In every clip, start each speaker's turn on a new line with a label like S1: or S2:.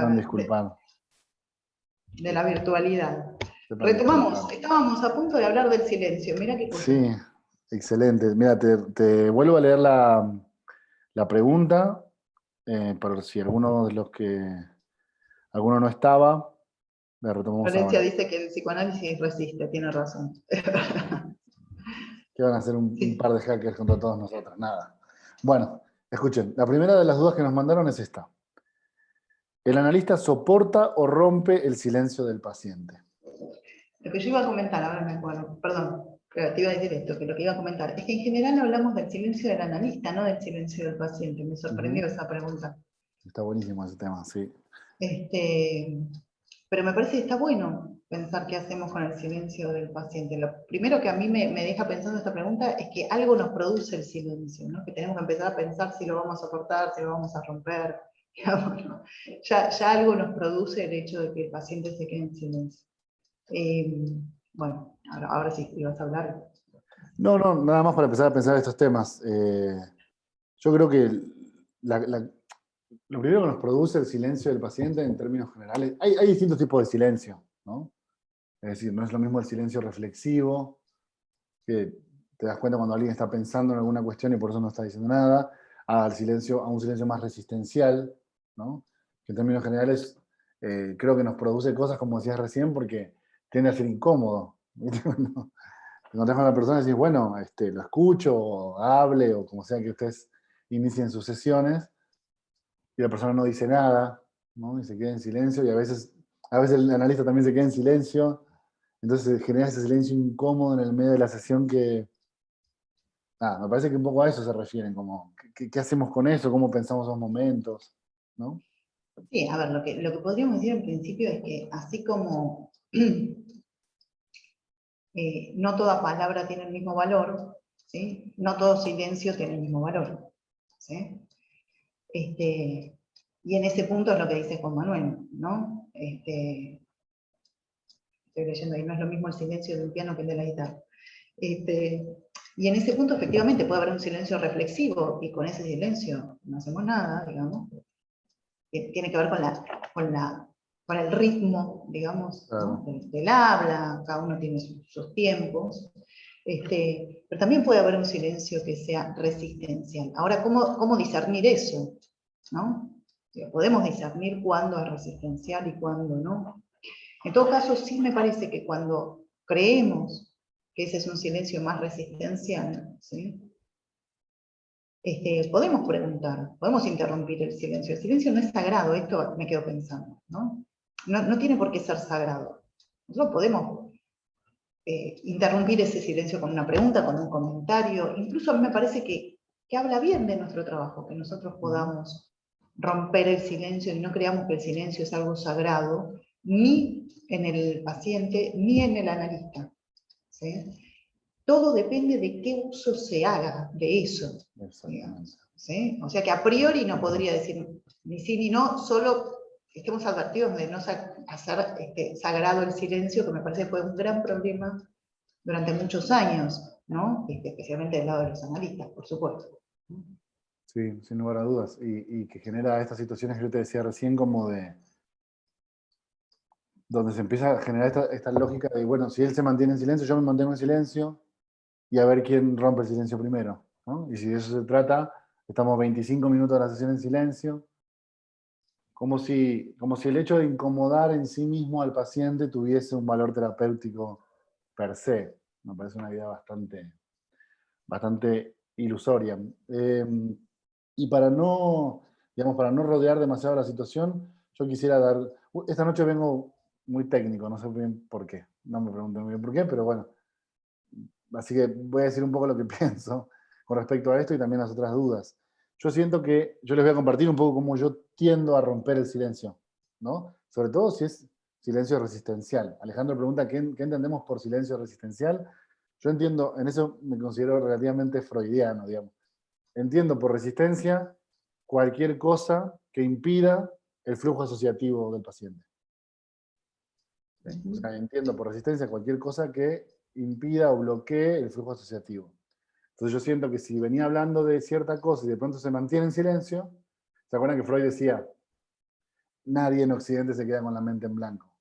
S1: pueden disculpar.
S2: De la virtualidad.
S1: Se pueden
S2: Retomamos,
S1: disculpar.
S2: estábamos a punto de hablar del silencio, mira qué cosa.
S1: Sí, excelente. Mira, te vuelvo a leer la pregunta, por si alguno de los que alguno no estaba, la retomamos
S2: Florencia
S1: ahora.
S2: dice que el psicoanálisis resiste, tiene razón.
S1: ¿Qué van a hacer un
S2: Sí.
S1: par de hackers contra todos nosotros? Nada. Bueno, escuchen, la primera de las dudas que nos mandaron es esta. ¿El analista soporta o rompe el silencio del paciente?
S2: Lo que yo iba a comentar, ahora me acuerdo, perdón, pero te iba a decir esto, que lo que iba a comentar, es que en general hablamos del silencio del analista, no del silencio del paciente. Me sorprendió esa pregunta.
S1: Está buenísimo ese tema, sí.
S2: Pero me parece que está bueno pensar qué hacemos con el silencio del paciente. Lo primero que a mí me deja pensando esta pregunta es que algo nos produce el silencio, ¿no? Que tenemos que empezar a pensar si lo vamos a cortar, si lo vamos a romper. Digamos, ¿no? Ya algo nos produce el hecho de que el paciente se quede en silencio. Bueno, ahora sí, ibas a hablar.
S1: No, nada más para empezar a pensar estos temas. Yo creo que lo primero que nos produce el silencio del paciente en términos generales, hay distintos tipos de silencio, ¿no? Es decir, no es lo mismo el silencio reflexivo, que te das cuenta cuando alguien está pensando en alguna cuestión y por eso no está diciendo nada, a un silencio más resistencial, ¿no? Que en términos generales creo que nos produce cosas, como decías recién, porque tiende a ser incómodo. ¿No? Te encontrás con la persona y decís, bueno, lo escucho, o hable, o como sea que ustedes inicien sus sesiones, y la persona no dice nada, ¿no? Y se queda en silencio, y a veces el analista también se queda en silencio, entonces se genera ese silencio incómodo en el medio de la sesión que, me parece que un poco a eso se refieren, como, ¿qué hacemos con eso? ¿Cómo pensamos esos momentos? ¿No?
S2: Sí, a ver, lo que podríamos decir en principio es que así como no toda palabra tiene el mismo valor, ¿sí? No todo silencio tiene el mismo valor. ¿Sí? Y en ese punto es lo que dice Juan Manuel, ¿no? Estoy leyendo ahí, no es lo mismo el silencio de un piano que el de la guitarra. Y en ese punto efectivamente puede haber un silencio reflexivo, y con ese silencio no hacemos nada, digamos. Tiene que ver con el ritmo, digamos,
S1: Claro.
S2: ¿no? del habla, cada uno tiene sus tiempos. Pero también puede haber un silencio que sea resistencial. Ahora, ¿cómo discernir eso? ¿No? Podemos discernir cuándo es resistencial y cuándo no. En todo caso, sí me parece que cuando creemos que ese es un silencio más resistencial, ¿sí? Podemos preguntar, podemos interrumpir el silencio. El silencio no es sagrado, esto me quedo pensando, ¿no? No tiene por qué ser sagrado. Nosotros podemos interrumpir ese silencio con una pregunta, con un comentario. Incluso a mí me parece que habla bien de nuestro trabajo, que nosotros podamos romper el silencio y no creamos que el silencio es algo sagrado, ni en el paciente, ni en el analista. ¿Sí? Todo depende de qué uso se haga de eso. Digamos, ¿sí? O sea que a priori no podría decir ni sí ni no, solo estemos advertidos de no hacer sagrado el silencio, que me parece que fue un gran problema durante muchos años, ¿no? Especialmente del lado de los analistas, por supuesto.
S1: Sí, sin lugar a dudas. Y que genera estas situaciones que yo te decía recién, como de donde se empieza a generar esta lógica de, bueno, si él se mantiene en silencio, yo me mantengo en silencio, y a ver quién rompe el silencio primero, ¿no? Y si de eso se trata, estamos 25 minutos de la sesión en silencio, como si el hecho de incomodar en sí mismo al paciente tuviese un valor terapéutico per se. Me parece una idea bastante ilusoria. Y para no rodear demasiado la situación, yo quisiera dar... Esta noche vengo muy técnico, no sé bien por qué. No me pregunten muy bien por qué, pero bueno. Así que voy a decir un poco lo que pienso con respecto a esto y también las otras dudas. Yo siento que yo les voy a compartir un poco cómo yo tiendo a romper el silencio, ¿no? Sobre todo si es silencio resistencial. Alejandro pregunta, ¿qué entendemos por silencio resistencial? Yo entiendo, en eso me considero relativamente freudiano, digamos. Entiendo por resistencia cualquier cosa que impida el flujo asociativo del paciente. ¿Sí? O sea, entiendo por resistencia cualquier cosa que impida o bloquee el flujo asociativo. Entonces yo siento que si venía hablando de cierta cosa y de pronto se mantiene en silencio, ¿se acuerdan que Freud decía? nadie en Occidente se queda con la mente en blanco.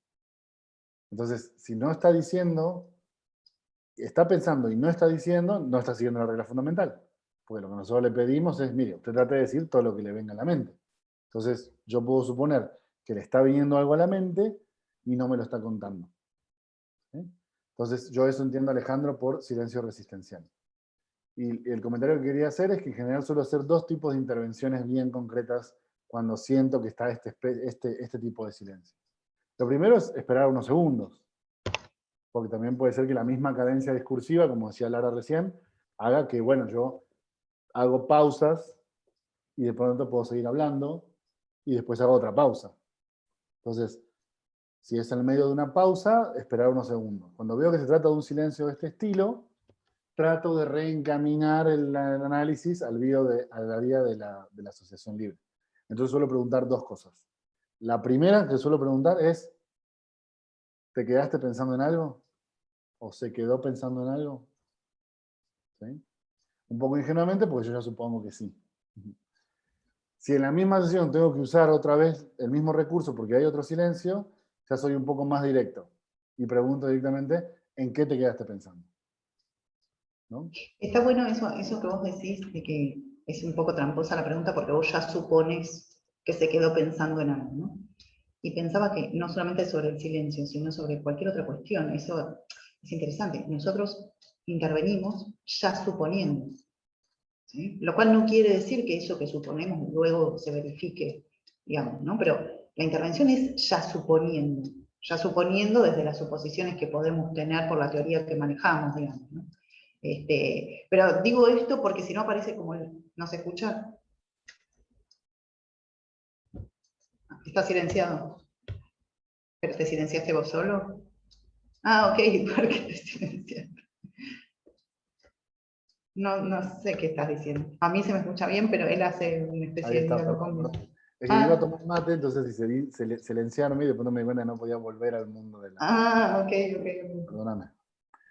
S1: Entonces, si no está diciendo, está pensando y no está diciendo, no está siguiendo la regla fundamental. Porque lo que nosotros le pedimos es, mire, usted trate de decir todo lo que le venga a la mente. Entonces, yo puedo suponer que le está viniendo algo a la mente y no me lo está contando. ¿Sí? Entonces, yo eso entiendo, Alejandro, por silencio resistencial. Y el comentario que quería hacer es que en general suelo hacer dos tipos de intervenciones bien concretas cuando siento que está este tipo de silencio. Lo primero es esperar unos segundos, porque también puede ser que la misma cadencia discursiva, como decía Lara recién, haga que, bueno, yo hago pausas y de pronto puedo seguir hablando y después hago otra pausa. Entonces, si es en el medio de una pausa, esperar unos segundos. Cuando veo que se trata de un silencio de este estilo, trato de reencaminar el análisis a la vía de la asociación libre. Entonces suelo preguntar dos cosas. La primera que suelo preguntar es, ¿te quedaste pensando en algo? ¿O se quedó pensando en algo? ¿Sí? Un poco ingenuamente, porque yo ya supongo que sí. Si en la misma sesión tengo que usar otra vez el mismo recurso porque hay otro silencio, ya soy un poco más directo y pregunto directamente, ¿en qué te quedaste pensando? ¿No?
S2: Está bueno eso que vos decís, de que es un poco tramposa la pregunta porque vos ya supones que se quedó pensando en algo, ¿no? Y pensaba que no solamente sobre el silencio, sino sobre cualquier otra cuestión. Eso es interesante. Nosotros intervenimos ya suponiendo, ¿sí? Lo cual no quiere decir que eso que suponemos luego se verifique, digamos, ¿no? Pero la intervención es ya suponiendo desde las suposiciones que podemos tener por la teoría que manejamos, digamos, ¿no? Pero digo esto porque si no aparece como ¿no se escucha? Está silenciado. ¿Pero te silenciaste vos solo? Ah, ok, ¿por qué te silenciaste? No sé qué estás diciendo. A mí se me escucha bien, pero él hace una
S1: Ahí
S2: especie de
S1: está,
S2: diálogo
S1: perdón,
S2: conmigo.
S1: perdón. Es que iba a
S2: Ah,
S1: tomar mate, entonces silenciarme y después no me di cuenta que no podía volver al mundo de la...
S2: ok, ok.
S1: Perdóname.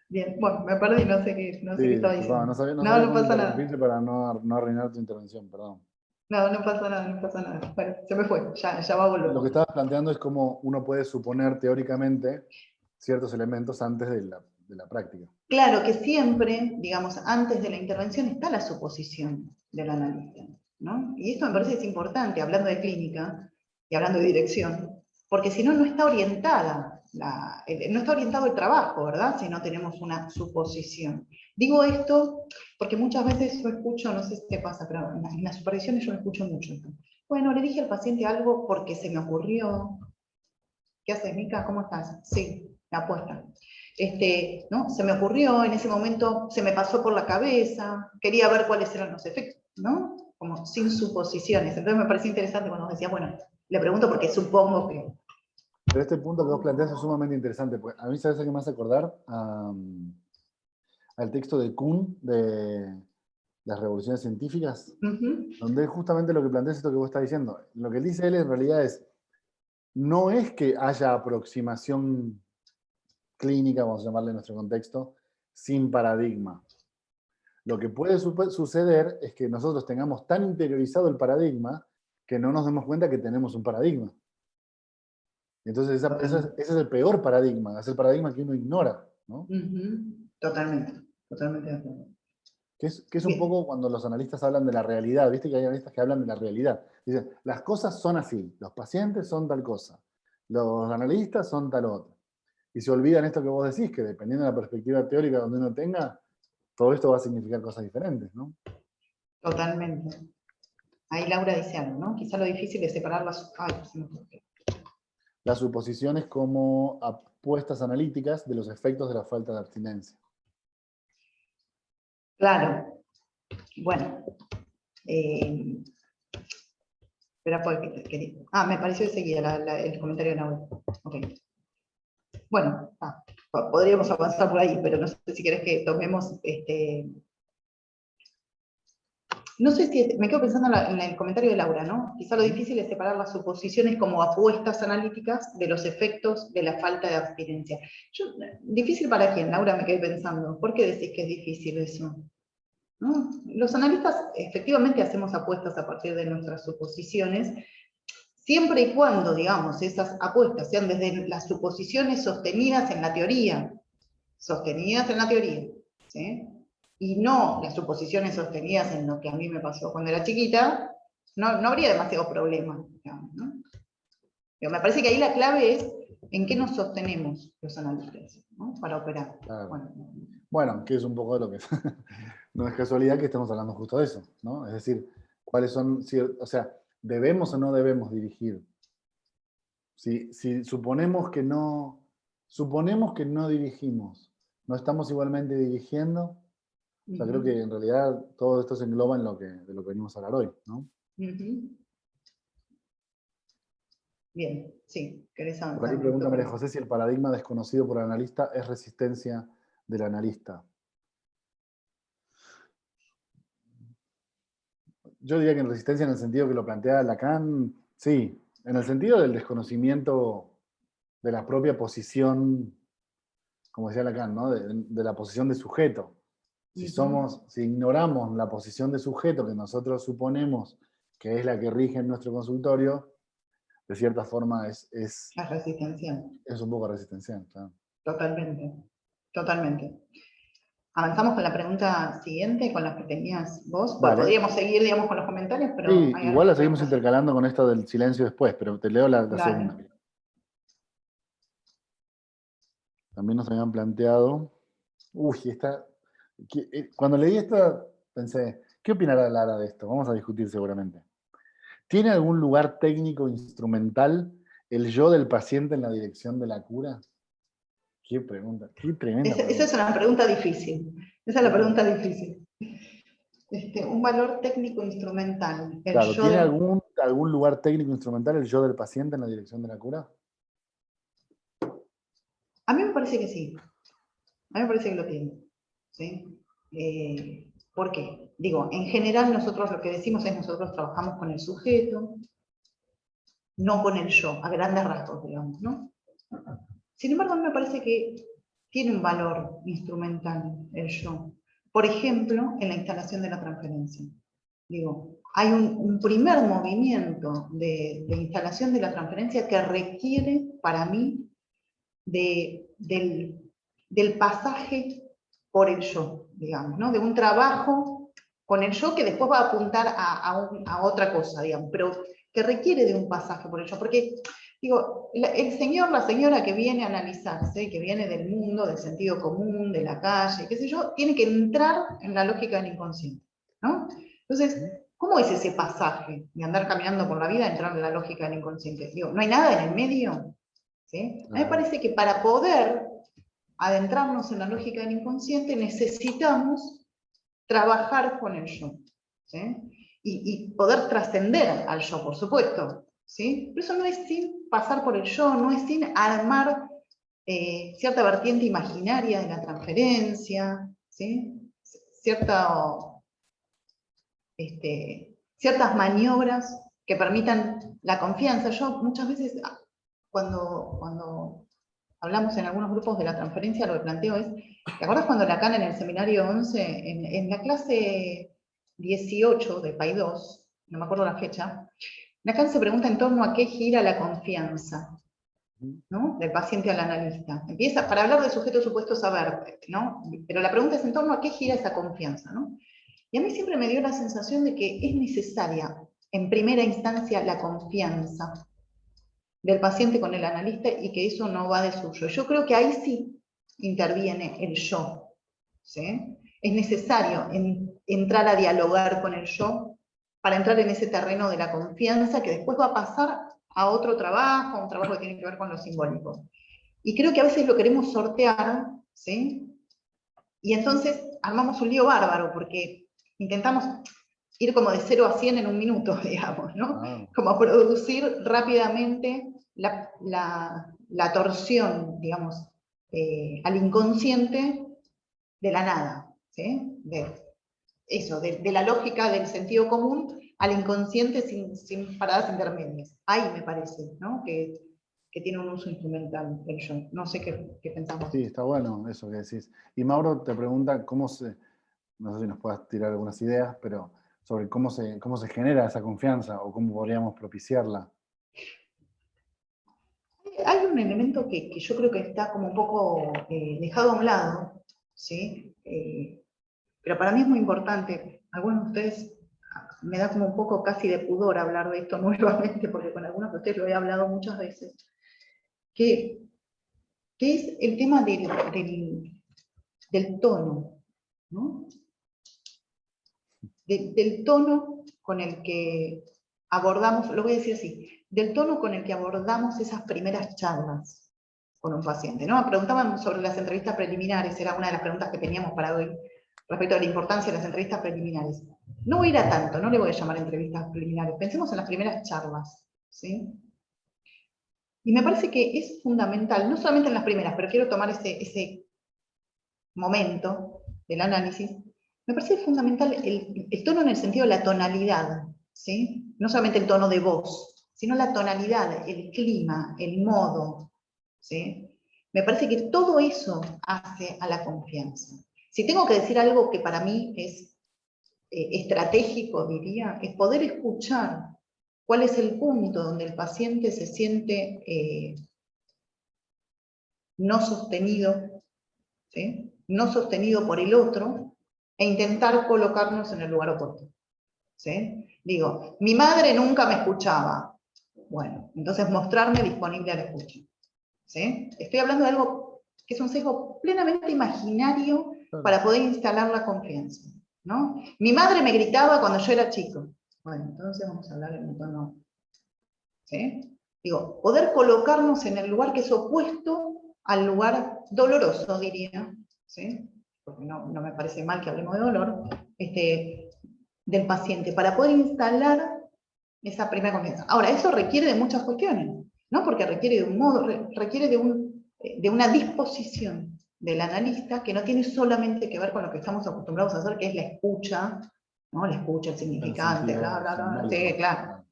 S2: Bien, bueno, me perdí, no sé
S1: Sí,
S2: qué estaba
S1: disculpame,
S2: diciendo.
S1: no
S2: No,
S1: sabía
S2: no
S1: cómo
S2: pasa nada.
S1: interrumpirte para no arruinar tu intervención, perdón.
S2: No, no pasa nada, no pasa nada. Bueno, se me fue, ya va a
S1: Lo que
S2: volver.
S1: estabas planteando es cómo uno puede suponer teóricamente ciertos elementos antes de la práctica.
S2: Claro que siempre, digamos, antes de la intervención está la suposición del analista, ¿no? Y esto me parece que es importante, hablando de clínica y hablando de dirección, porque si no, no está orientada, no está orientado el trabajo, ¿verdad? Si no tenemos una suposición. Digo esto porque muchas veces yo escucho, no sé si te pasa, pero en las supervisiones yo lo escucho mucho. Bueno, le dije al paciente algo porque se me ocurrió. ¿Qué haces, Mica? ¿Cómo estás? Sí, la apuesta. ¿No? Se me ocurrió, en ese momento se me pasó por la cabeza, quería ver cuáles eran los efectos, ¿no? Como sin suposiciones. Entonces me pareció interesante cuando decía, bueno, le pregunto porque supongo que...
S1: Pero este punto que vos planteas es sumamente interesante, porque a mí sabes a qué me hace acordar al texto de Kuhn de las revoluciones científicas, donde él justamente lo que plantea es esto que vos estás diciendo. Lo que dice él en realidad es, no es que haya aproximación clínica, vamos a llamarle en nuestro contexto, sin paradigma. Lo que puede suceder es que nosotros tengamos tan interiorizado el paradigma que no nos demos cuenta que tenemos un paradigma. Entonces ese es el peor paradigma, es el paradigma que uno ignora, ¿no?
S2: Totalmente, totalmente de acuerdo.
S1: Que es un poco cuando los analistas hablan de la realidad, viste que hay analistas que hablan de la realidad. Dicen, las cosas son así, los pacientes son tal cosa, los analistas son tal otra. Y se olvidan esto que vos decís, que dependiendo de la perspectiva teórica donde uno tenga, todo esto va a significar cosas diferentes, ¿no?
S2: Totalmente. Ahí Laura dice algo, ¿no? Quizá lo difícil es separar las... Ay, se me fue.
S1: Las suposiciones como apuestas analíticas de los efectos de la falta de abstinencia.
S2: Claro. Bueno. Espera, porque... me pareció enseguida el comentario de Laura. Ok. Bueno, podríamos avanzar por ahí, pero no sé si querés que tomemos... No sé si me quedo pensando en el comentario de Laura, ¿no? Quizá lo difícil es separar las suposiciones como apuestas analíticas de los efectos de la falta de abstinencia. ¿Difícil para quién, Laura? Me quedé pensando. ¿Por qué decís que es difícil eso? ¿No? Los analistas efectivamente hacemos apuestas a partir de nuestras suposiciones, siempre y cuando, digamos, esas apuestas sean desde las suposiciones sostenidas en la teoría, ¿sí? Y no las suposiciones sostenidas en lo que a mí me pasó cuando era chiquita, no habría demasiado problema, digamos, ¿no? Pero me parece que ahí la clave es en qué nos sostenemos los analistas, ¿no? Para operar.
S1: Claro. Bueno, que es un poco de lo que... no es casualidad que estemos hablando justo de eso, ¿no? Es decir, cuáles son, o sea, ¿debemos o no debemos dirigir? Si suponemos que no dirigimos, ¿no estamos igualmente dirigiendo? O sea, creo que en realidad todo esto se engloba en de lo que venimos a hablar hoy, ¿no?
S2: Bien, sí, querés
S1: Por ahí
S2: avanzar un
S1: pregunta
S2: poquito
S1: María
S2: con
S1: José si el paradigma desconocido por el analista es resistencia del analista. Yo diría que en resistencia en el sentido que lo plantea Lacan, sí, en el sentido del desconocimiento de la propia posición, como decía Lacan, ¿no? De la posición de sujeto. Si ignoramos la posición de sujeto que nosotros suponemos que es la que rige en nuestro consultorio, de cierta forma
S2: la resistencia.
S1: es un poco resistencial. Claro.
S2: Totalmente, totalmente. Avanzamos con la pregunta siguiente, con las que tenías vos. Pues
S1: Dale.
S2: podríamos seguir, digamos, con los comentarios, pero
S1: Sí,
S2: hay
S1: igual la
S2: algunas
S1: seguimos
S2: preguntas.
S1: intercalando con esto del silencio después, pero te leo la segunda.
S2: Dale.
S1: También nos habían planteado. Uy, cuando leí esta pensé, ¿qué opinará Lara de esto? Vamos a discutir seguramente. ¿Tiene algún lugar técnico instrumental el yo del paciente en la dirección de la cura? Qué pregunta, qué tremenda
S2: Esa es
S1: pregunta.
S2: una pregunta difícil. Esa es la pregunta difícil. Un valor técnico instrumental. El
S1: Claro,
S2: yo
S1: ¿tiene
S2: del...
S1: algún lugar técnico instrumental el yo del paciente en la dirección de la cura?
S2: A mí me parece que sí. A mí me parece que lo tiene. ¿Sí? ¿Por qué? Digo, en general nosotros lo que decimos es nosotros trabajamos con el sujeto, no con el yo, a grandes rasgos, digamos, ¿no? Sin embargo, a mí me parece que tiene un valor instrumental el yo. Por ejemplo, en la instalación de la transferencia. Digo, hay un primer movimiento de instalación de la transferencia que requiere, para mí, del pasaje por el yo, digamos, ¿no? De un trabajo con el yo que después va a apuntar a otra cosa, digamos, pero que requiere de un pasaje por el yo, porque, digo, el señor, la señora que viene a analizarse, que viene del mundo, del sentido común, de la calle, qué sé yo, tiene que entrar en la lógica del inconsciente, ¿no? Entonces, ¿cómo es ese pasaje de andar caminando por la vida, entrar en la lógica del inconsciente? Digo, ¿no hay nada en el medio? ¿Sí? A mí me parece que para poder adentrarnos en la lógica del inconsciente necesitamos trabajar con el yo. ¿Sí? Y poder trascender al yo, por supuesto. ¿Sí? Pero eso no es sin pasar por el yo, no es sin armar cierta vertiente imaginaria de la transferencia, ¿sí? Ciertas maniobras que permitan la confianza. Yo muchas veces, cuando hablamos en algunos grupos de la transferencia, lo que planteo es, ¿te acuerdas cuando Lacan en el seminario 11, en la clase 18 de PAI 2, no me acuerdo la fecha, Lacan se pregunta en torno a qué gira la confianza, ¿no? Del paciente al analista. Empieza, para hablar de sujeto supuesto saber, ¿no? Pero la pregunta es en torno a qué gira esa confianza, ¿no? Y a mí siempre me dio la sensación de que es necesaria, en primera instancia, la confianza del paciente con el analista y que eso no va de suyo. Yo creo que ahí sí interviene el yo. ¿Sí? Es necesario entrar a dialogar con el yo para entrar en ese terreno de la confianza que después va a pasar a otro trabajo, un trabajo que tiene que ver con lo simbólico. Y creo que a veces lo queremos sortear, ¿sí? Y entonces armamos un lío bárbaro porque intentamos ir como de 0 a 100 en un minuto, digamos, ¿no?
S1: Ah.
S2: Como producir rápidamente la torsión, digamos, al inconsciente de la nada, ¿sí? De la lógica del sentido común al inconsciente sin paradas intermedias. Ahí me parece, ¿no? Que tiene un uso instrumental el yo. No sé qué pensamos.
S1: Sí, está bueno eso que decís. Y Mauro te pregunta no sé si nos puedas tirar algunas ideas, pero sobre cómo se genera esa confianza o cómo podríamos propiciarla.
S2: Hay un elemento que yo creo que está como un poco dejado a un lado, ¿sí? Pero para mí es muy importante. Algunos de ustedes me da como un poco casi de pudor hablar de esto nuevamente, porque con algunos de ustedes lo he hablado muchas veces, que es el tema del tono, ¿no? Del tono con el que abordamos, lo voy a decir así, del tono con el que abordamos esas primeras charlas con un paciente, ¿no? Preguntaban sobre las entrevistas preliminares, era una de las preguntas que teníamos para hoy, respecto a la importancia de las entrevistas preliminares. No voy a ir a tanto, no le voy a llamar entrevistas preliminares, pensemos en las primeras charlas, ¿sí? Y me parece que es fundamental, no solamente en las primeras, pero quiero tomar ese momento del análisis, me parece fundamental el tono en el sentido de la tonalidad, ¿sí? No solamente el tono de voz, sino la tonalidad, el clima, el modo, ¿sí? Me parece que todo eso hace a la confianza. Si tengo que decir algo que para mí es estratégico, diría, es poder escuchar cuál es el punto donde el paciente se siente no sostenido, ¿sí? No sostenido por el otro, e intentar colocarnos en el lugar oportuno, ¿sí? Digo, mi madre nunca me escuchaba. Bueno, entonces mostrarme disponible a la escucha, ¿sí? Estoy hablando de algo que es un sesgo plenamente imaginario para poder instalar la confianza, ¿no? Mi madre me gritaba cuando yo era chico. Bueno, entonces vamos a hablar en un tono, ¿sí? Digo, poder colocarnos en el lugar que es opuesto al lugar doloroso, diría, ¿sí? Porque no me parece mal que hablemos de dolor, del paciente, para poder instalar esa primera confianza. Ahora, eso requiere de muchas cuestiones, ¿no? Porque requiere de un modo, requiere de una disposición del analista que no tiene solamente que ver con lo que estamos acostumbrados a hacer, que es la escucha, ¿no? La escucha, el significante, bla, bla, bla. Sí, claro.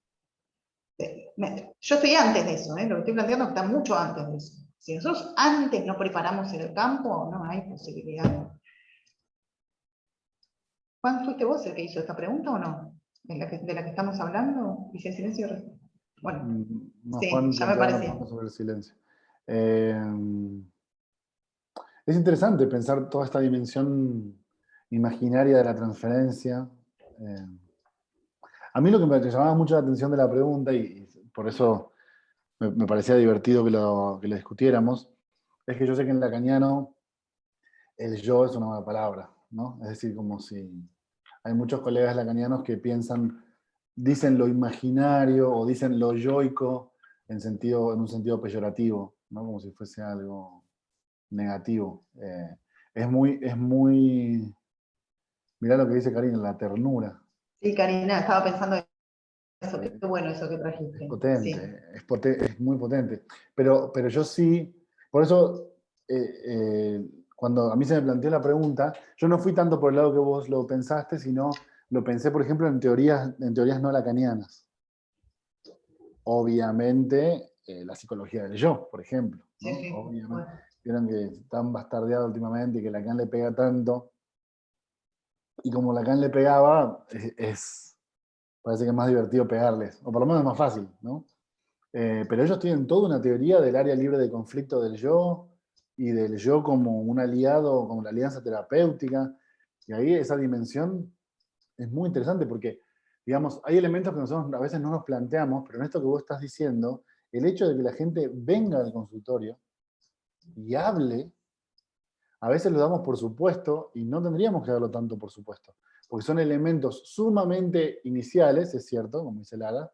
S2: Yo estoy antes de eso, lo que estoy planteando está mucho antes de eso. Si nosotros antes no preparamos en el campo, no hay posibilidad. ¿Juan, fuiste vos el que hizo esta pregunta o no? ¿De la que estamos hablando? Dice silencio. Bueno,
S1: No,
S2: sí,
S1: Juan
S2: ya me
S1: planteaba una
S2: parecía.
S1: pregunta sobre el silencio. Es interesante pensar toda esta dimensión imaginaria de la transferencia. A mí lo que me llamaba mucho la atención de la pregunta, y por eso me parecía divertido que lo discutiéramos, es que yo sé que en lacaniano el yo es una mala palabra, ¿no? Es decir, como si hay muchos colegas lacanianos que dicen lo imaginario o dicen lo yoico en un sentido peyorativo, ¿no? Como si fuese algo negativo. Mirá lo que dice Karina, la ternura.
S2: Sí, Karina, estaba pensando en eso, qué
S1: Eh,
S2: bueno eso que
S1: Es
S2: trajiste. Sí.
S1: potente, es muy potente. Pero yo sí, por eso, cuando a mí se me planteó la pregunta, yo no fui tanto por el lado que vos lo pensaste, sino lo pensé, por ejemplo, en teorías no lacanianas. Obviamente, la psicología del yo, por ejemplo, ¿no?
S2: Sí, sí.
S1: Obviamente.
S2: Bueno.
S1: Vieron que están bastardeados últimamente y que Lacan le pega tanto. Y como Lacan le pegaba, parece que es más divertido pegarles, o por lo menos es más fácil, ¿no? Pero ellos tienen toda una teoría del área libre de conflicto del yo y del yo como un aliado, como la alianza terapéutica. Y ahí esa dimensión es muy interesante porque, digamos, hay elementos que nosotros a veces no nos planteamos, pero en esto que vos estás diciendo, el hecho de que la gente venga al consultorio y hable, a veces lo damos por supuesto y no tendríamos que darlo tanto por supuesto, porque son elementos sumamente iniciales, es cierto, como dice Lara,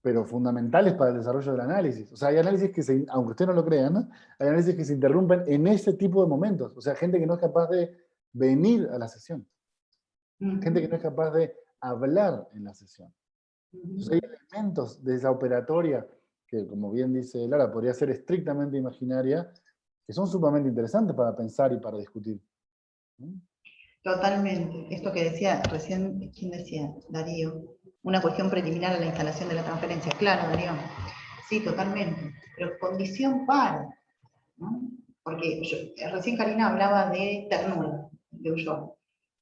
S1: pero fundamentales para el desarrollo del análisis. O sea, hay análisis aunque ustedes no lo crean, ¿no? Hay análisis que se interrumpen en ese tipo de momentos. O sea, gente que no es capaz de venir a la sesión. Gente que no es capaz de hablar en la sesión. Entonces hay elementos de esa operatoria que, como bien dice Lara, podría ser estrictamente imaginaria, que son sumamente interesantes para pensar y para discutir.
S2: Totalmente. Esto que decía recién, ¿quién decía? Darío. Una cuestión preliminar a la instalación de la transferencia. Claro, Darío. Sí, totalmente. Pero condición para, ¿no? Porque recién Karina hablaba de ternura, de un yo.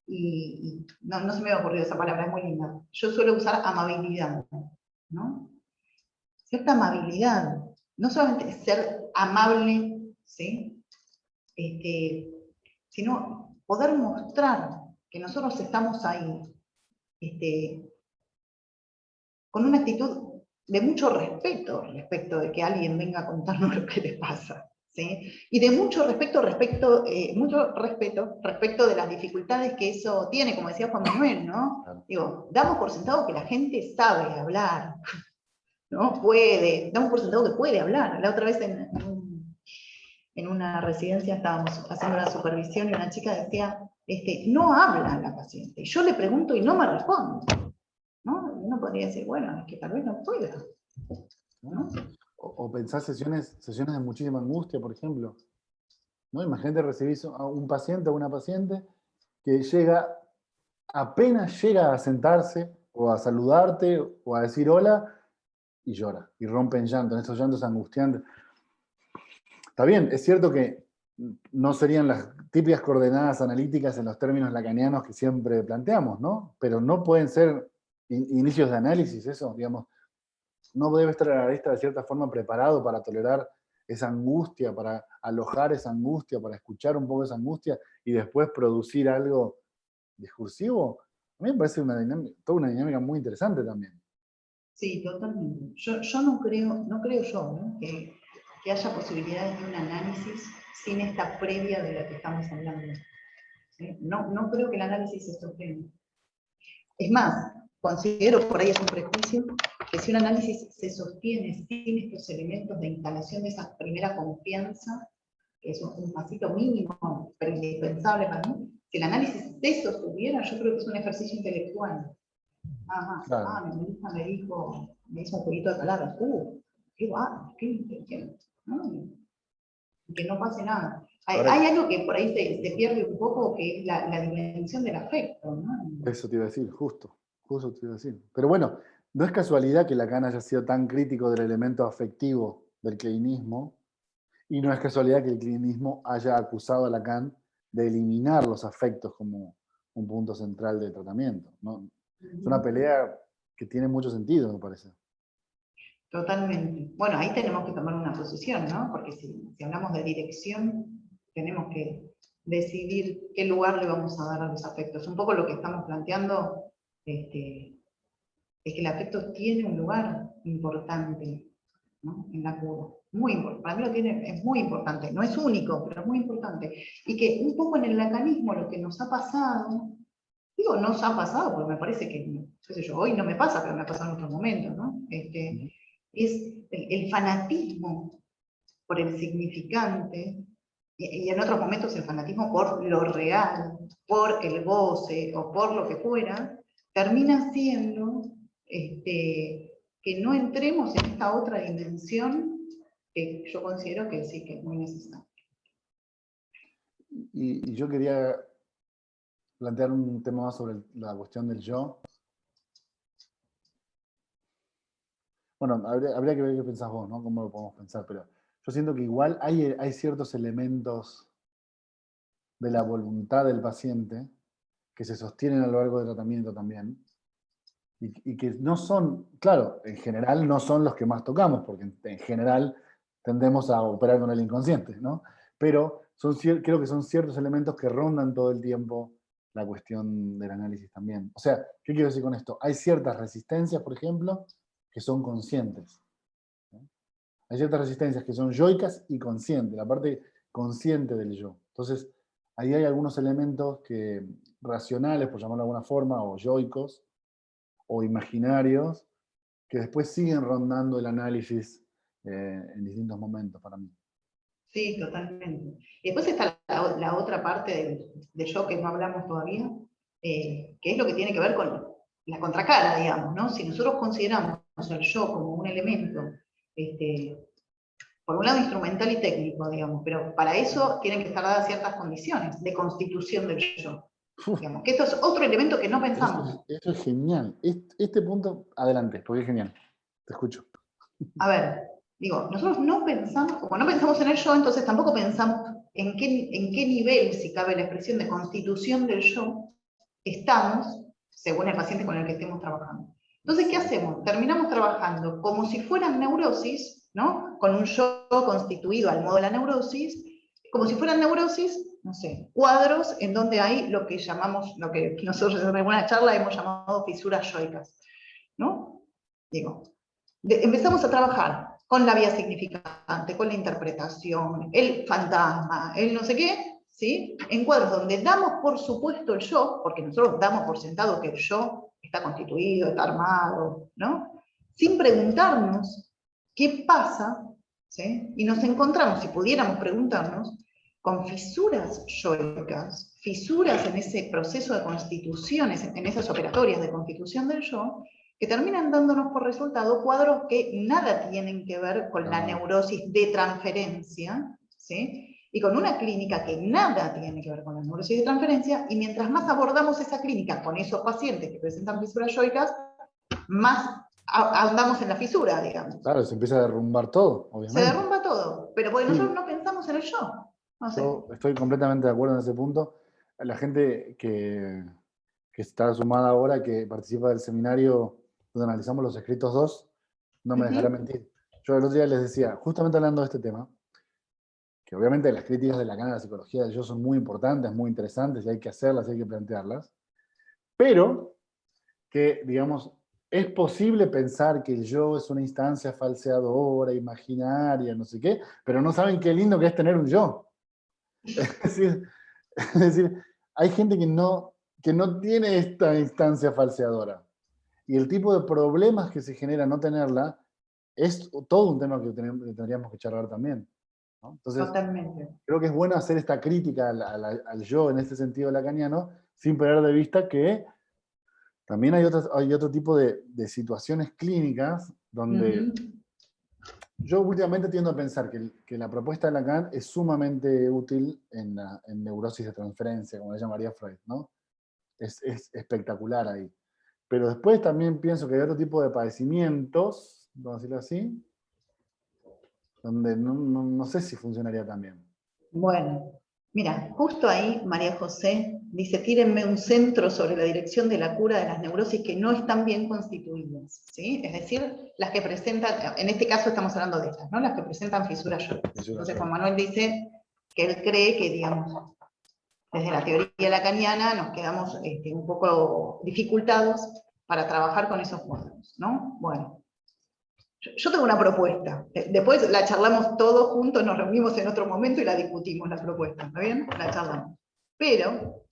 S2: Y no se me había ocurrido esa palabra, es muy linda. Yo suelo usar amabilidad, ¿no? cierta amabilidad. No solamente ser amable, ¿sí? Sino poder mostrar que nosotros estamos ahí, con una actitud de mucho respeto respecto de que alguien venga a contarnos lo que le pasa, ¿sí? Y de mucho respeto respecto de las dificultades que eso tiene, como decía Juan Manuel, ¿no?
S1: Claro.
S2: Digo, damos por sentado que la gente sabe hablar, ¿no? Damos por sentado que puede hablar. La otra vez en una residencia estábamos haciendo una supervisión y una chica decía, no habla la paciente. Y yo le pregunto y no me responde, ¿no? Y uno podría decir, bueno, es que tal vez no pueda, ¿no?
S1: O pensar sesiones de muchísima angustia, por ejemplo, ¿no? Imagínate recibir a un paciente o una paciente que apenas llega a sentarse o a saludarte o a decir hola y llora y rompe en llanto, en esos llantos angustiantes. Está bien, es cierto que no serían las típicas coordenadas analíticas en los términos lacanianos que siempre planteamos, ¿no? Pero no pueden ser inicios de análisis, eso, digamos. No debe estar el analista de cierta forma preparado para tolerar esa angustia, para alojar esa angustia, para escuchar un poco esa angustia y después producir algo discursivo. A mí me parece toda una dinámica muy interesante también.
S2: Sí, totalmente. Yo no creo yo, ¿no? que haya posibilidades de un análisis sin esta previa de la que estamos hablando. ¿Sí? No creo que el análisis se sostenga. Es más, considero, por ahí es un prejuicio, que si un análisis se sostiene sin estos elementos de instalación de esa primera confianza, que es un pasito mínimo, pero indispensable para mí, si el análisis se sostuviera, yo creo que es un ejercicio intelectual.
S1: Claro.
S2: Mi hija me hizo un jueguito de palabras. Qué va, qué inteligente. ¿No? Que no pase nada. Hay algo que por ahí se pierde un poco, que es la dimensión del afecto, ¿no?
S1: Eso te iba a decir, justo te iba a decir. Pero bueno, no es casualidad que Lacan haya sido tan crítico del elemento afectivo del clinismo, y no es casualidad que el clinismo haya acusado a Lacan de eliminar los afectos como un punto central del tratamiento, ¿no? Es una pelea que tiene mucho sentido, me parece.
S2: Totalmente. Bueno, ahí tenemos que tomar una posición, ¿no? Porque si hablamos de dirección, tenemos que decidir qué lugar le vamos a dar a los afectos. Un poco lo que estamos planteando es que el afecto tiene un lugar importante, ¿no? En la cura. Muy importante. Para mí es muy importante. No es único, pero es muy importante. Y que un poco en el lacanismo lo que nos ha pasado, digo, nos ha pasado, porque me parece que, qué sé yo, hoy no me pasa, pero me ha pasado en otros momentos, ¿no? Es el fanatismo por el significante, y en otros momentos el fanatismo por lo real, por el goce o por lo que fuera, termina siendo que no entremos en esta otra dimensión que yo considero que sí que es muy necesaria.
S1: Y yo quería plantear un tema más sobre la cuestión del yo. Bueno, habría que ver qué pensás vos, ¿no? Cómo lo podemos pensar, pero yo siento que igual hay ciertos elementos de la voluntad del paciente que se sostienen a lo largo del tratamiento también, y que no son, claro, en general no son los que más tocamos, porque en general tendemos a operar con el inconsciente, ¿no? Pero creo que son ciertos elementos que rondan todo el tiempo la cuestión del análisis también. O sea, ¿qué quiero decir con esto? Hay ciertas resistencias, por ejemplo, que son conscientes, ¿no? Hay ciertas resistencias que son yoicas y conscientes, la parte consciente del yo. Entonces, ahí hay algunos elementos racionales, por llamarlo de alguna forma, o yoicos, o imaginarios, que después siguen rondando el análisis en distintos momentos para mí.
S2: Sí, totalmente. Y después está la otra parte del yo que no hablamos todavía, que es lo que tiene que ver con la contracara, digamos, ¿no? Si nosotros consideramos el yo como un elemento, por un lado instrumental y técnico, digamos, pero para eso tienen que estar dadas ciertas condiciones de constitución del yo. Digamos, que esto es otro elemento que no pensamos.
S1: Eso es genial. Este punto, adelante, porque es genial. Te escucho.
S2: A ver, digo, nosotros no pensamos, como no pensamos en el yo, entonces tampoco pensamos en qué nivel, si cabe la expresión de constitución del yo, estamos, según el paciente con el que estemos trabajando. Entonces, ¿qué hacemos? Terminamos trabajando como si fueran neurosis, ¿no? Con un yo constituido al modo de la neurosis, como si fueran neurosis, no sé, cuadros en donde hay lo que llamamos, lo que nosotros en alguna charla hemos llamado fisuras yoicas, ¿no? Digo, empezamos a trabajar con la vía significante, con la interpretación, el fantasma, el no sé qué, ¿sí? En cuadros donde damos por supuesto el yo, porque nosotros damos por sentado que el yo está constituido, está armado, ¿no? Sin preguntarnos qué pasa, ¿sí? Y nos encontramos, si pudiéramos preguntarnos, con fisuras yoicas, fisuras en ese proceso de constituciones, en esas operatorias de constitución del yo, que terminan dándonos por resultado cuadros que nada tienen que ver con la neurosis de transferencia, ¿sí? Y con una clínica que nada tiene que ver con la neurosis de transferencia, y mientras más abordamos esa clínica con esos pacientes que presentan fisuras yoicas, más andamos en la fisura, digamos.
S1: Claro, se empieza a derrumbar todo,
S2: Se
S1: obviamente.
S2: derrumba todo, pero porque
S1: Sí,
S2: nosotros no pensamos en el yo. No sé.
S1: yo estoy completamente de acuerdo en ese punto. La gente que está sumada ahora, que participa del seminario donde analizamos los escritos 2, no me dejará mentir. Yo el otro día les decía, justamente hablando de este tema, que obviamente las críticas de Lacan a la psicología del yo son muy importantes, muy interesantes, y hay que hacerlas, y hay que plantearlas, pero que, digamos, es posible pensar que el yo es una instancia falseadora, imaginaria, no sé qué, pero no saben qué lindo que es tener un yo. Es decir, hay gente que no tiene esta instancia falseadora. Y el tipo de problemas que se genera no tenerla es todo un tema que tendríamos que charlar también, ¿no? Entonces,
S2: Totalmente.
S1: creo que es bueno hacer esta crítica al yo en este sentido lacaniano, sin perder de vista que también hay otro tipo de situaciones clínicas donde yo últimamente tiendo a pensar que la propuesta de Lacan es sumamente útil en neurosis de transferencia, como le llamaría Freud, ¿no? Es espectacular ahí. Pero después también pienso que hay otro tipo de padecimientos, vamos a decirlo así, donde no sé si funcionaría tan bien.
S2: Bueno, mira, justo ahí María José dice, tírenme un centro sobre la dirección de la cura de las neurosis que no están bien constituidas, ¿sí? Es decir, las que presentan, en este caso estamos hablando de estas, ¿no? Las que presentan fisuras yoicas. Entonces Juan Manuel dice que él cree que, digamos, desde la teoría lacaniana nos quedamos un poco dificultados para trabajar con esos cuadros, ¿no? Bueno, yo tengo una propuesta. Después la charlamos todos juntos, nos reunimos en otro momento y la discutimos, la propuesta, ¿está bien? La charlamos. Pero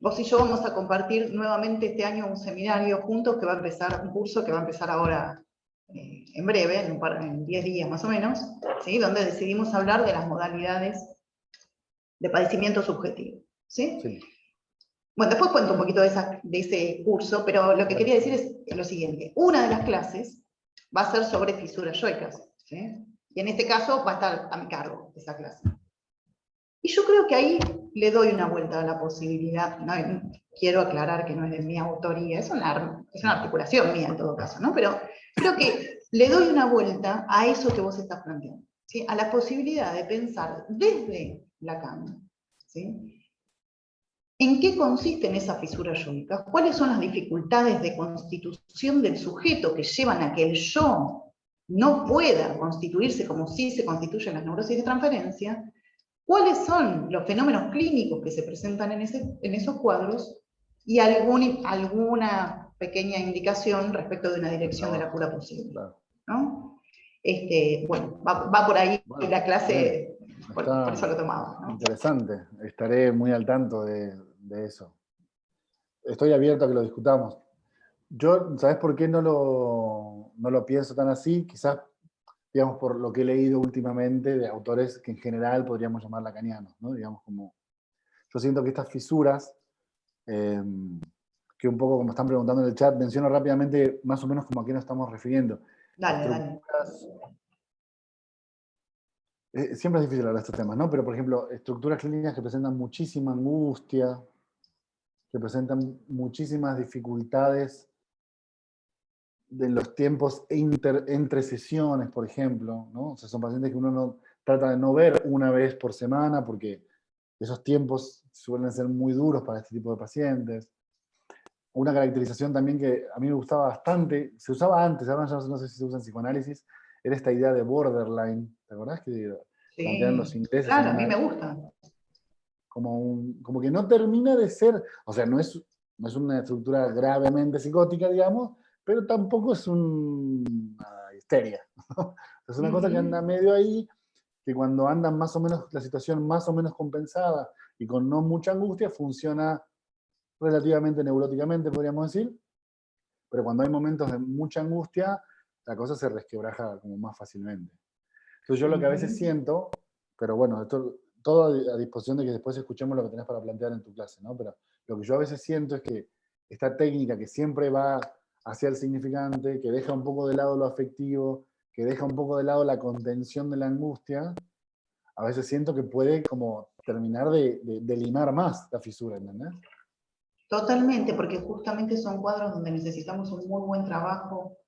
S2: vos y yo vamos a compartir nuevamente este año un seminario juntos que va a empezar, un curso que va a empezar ahora en breve, en 10 días más o menos, ¿sí? Donde decidimos hablar de las modalidades de padecimiento subjetivo. ¿Sí?
S1: Sí.
S2: Bueno, después cuento un poquito de ese curso, pero lo que quería decir es lo siguiente. Una de las clases va a ser sobre fisuras yoicas, ¿sí? Y en este caso va a estar a mi cargo esa clase. Y yo creo que ahí le doy una vuelta a la posibilidad, no, quiero aclarar que no es de mi autoría, es una articulación mía en todo caso, ¿no? Pero creo que le doy una vuelta a eso que vos estás planteando, ¿sí? A la posibilidad de pensar desde Lacan, ¿sí? ¿En qué consisten esas fisuras yoicas? ¿Cuáles son las dificultades de constitución del sujeto que llevan a que el yo no pueda constituirse como sí se constituyen las neurosis de transferencia? ¿Cuáles son los fenómenos clínicos que se presentan en esos cuadros? Y alguna pequeña indicación respecto de una dirección de la cura posible, ¿no? Bueno, va por ahí la clase, por eso lo tomaba, ¿no?
S1: Interesante, estaré muy al tanto de eso. Estoy abierto a que lo discutamos. Yo, ¿sabes por qué no lo pienso tan así? Quizás, digamos, por lo que he leído últimamente de autores que en general podríamos llamar lacanianos, ¿no? Digamos, como, yo siento que estas fisuras, que un poco como están preguntando en el chat, menciono rápidamente más o menos como a qué nos estamos refiriendo.
S2: Dale.
S1: Siempre es difícil hablar de estos temas, ¿no? Pero, por ejemplo, estructuras clínicas que presentan muchísima angustia, que presentan muchísimas dificultades en los tiempos entre sesiones, por ejemplo, ¿no? O sea, son pacientes que uno trata de no ver una vez por semana porque esos tiempos suelen ser muy duros para este tipo de pacientes. una caracterización también que a mí me gustaba bastante, se usaba antes, ahora ya no sé si se usa en psicoanálisis, era esta idea de borderline. ¿Te acordás que plantean los
S2: Sí,
S1: ingleses en
S2: claro, a mí
S1: una,
S2: me gusta.
S1: como que no termina de ser, o sea, no es una estructura gravemente psicótica, digamos, pero tampoco es una histeria, ¿no? Es una cosa que anda
S2: Ujú.
S1: medio ahí, que cuando anda más o menos, la situación más o menos compensada y con no mucha angustia, funciona relativamente neuróticamente, podríamos decir, pero cuando hay momentos de mucha angustia, la cosa se resquebraja como más fácilmente. Entonces yo lo que a veces
S2: Ujú.
S1: siento, pero bueno, esto todo a disposición de que después escuchemos lo que tenés para plantear en tu clase, ¿no? Pero lo que yo a veces siento es que esta técnica que siempre va hacia el significante, que deja un poco de lado lo afectivo, que deja un poco de lado la contención de la angustia, a veces siento que puede como terminar de limar más la fisura, ¿entendés?
S2: Totalmente, porque justamente son cuadros donde necesitamos un muy buen trabajo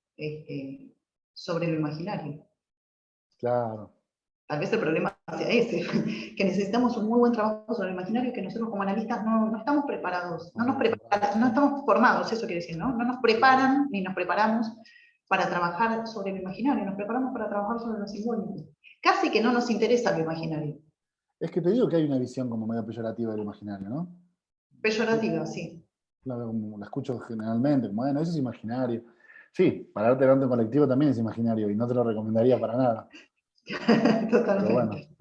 S2: sobre lo imaginario.
S1: Claro.
S2: Tal vez el problema sea ese, que necesitamos un muy buen trabajo sobre el imaginario y que nosotros como analistas no estamos preparados,
S1: Vamos a comprar.
S2: no estamos formados, eso quiere decir, ¿no? No nos preparan ni nos preparamos para trabajar sobre lo imaginario, nos preparamos para trabajar sobre lo simbólico. Casi que no nos interesa lo imaginario.
S1: Es que te digo que hay una visión como medio peyorativa del imaginario, ¿no?
S2: Peyorativa, sí.
S1: La escucho generalmente, como, bueno, eso es imaginario. Sí, para arte delante colectivo también es imaginario y no te lo recomendaría para nada. Pero bueno.
S2: Totalmente,